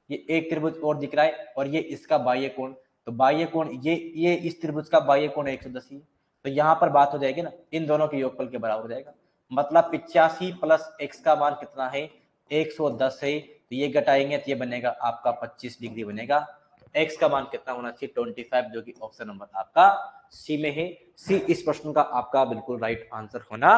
ये एक त्रिभुज और दिख रहा है और ये इसका बाह्य कोण, तो बाह्य कोण ये इस त्रिभुज का बाह्य कोण 110 ही, तो यहाँ पर बात हो जाएगी ना, इन दोनों के योगफल के बराबर हो जाएगा, मतलब 85 प्लस x का मान कितना है 110 है, तो ये घटाएंगे तो ये बनेगा आपका 25 डिग्री बनेगा। तो x का मान कितना होना चाहिए 25, जो कि ऑप्शन नंबर आपका सी में है। सी इस प्रश्न का आपका बिल्कुल राइट आंसर होना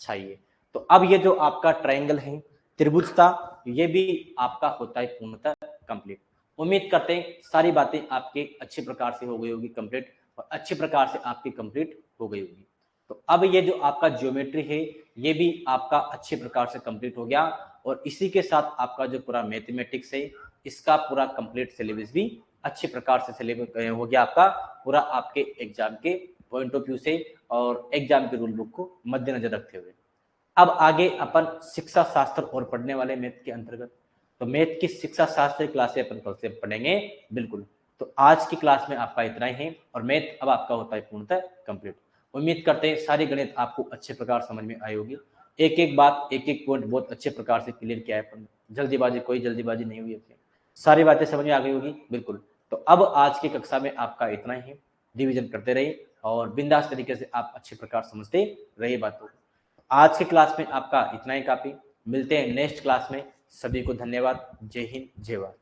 चाहिए। तो अब ये जो आपका ट्रायंगल है, त्रिभुज था, ये भी आपका होता है पूर्णतः कंप्लीट। उम्मीद करते हैं सारी बातें आपके अच्छे प्रकार से हो गई होगी कंप्लीट, और अच्छे प्रकार से आपकी कंप्लीट हो गई होगी। तो अब ये जो आपका ज्योमेट्री है ये भी आपका अच्छे प्रकार से कंप्लीट हो गया, और इसी के साथ आपका जो पूरा मैथमेटिक्स है इसका पूरा कंप्लीट सिलेबस भी अच्छे प्रकार से सिलेबस हो गया आपका पूरा, आपके एग्जाम के पॉइंट ऑफ व्यू से और एग्जाम के रूल बुक को मद्देनजर रखते हुए। अब आगे अपन शिक्षा शास्त्र और पढ़ने वाले मैथ के अंतर्गत, तो मैथ की शिक्षा शास्त्र क्लासें अपन कल से पढ़ेंगे, बिल्कुल। तो आज की क्लास में आपका इतना ही है, और मैथ अब आपका होता है पूर्णतः कंप्लीट। उम्मीद करते हैं सारी गणित आपको अच्छे प्रकार समझ में आई होगी, एक एक बात एक एक पॉइंट बहुत अच्छे प्रकार से क्लियर किया है अपन, जल्दीबाजी कोई जल्दीबाजी नहीं हुई अपनी, सारी बातें समझ में आ गई होगी, बिल्कुल। तो अब आज की कक्षा में आपका इतना ही है, रिवीजन करते रहिए और बिंदास तरीके से आप अच्छे प्रकार समझते रहिए बातों को। आज की क्लास में आपका इतना ही काफी, मिलते हैं नेक्स्ट क्लास में। सभी को धन्यवाद, जय हिंद जय भारत।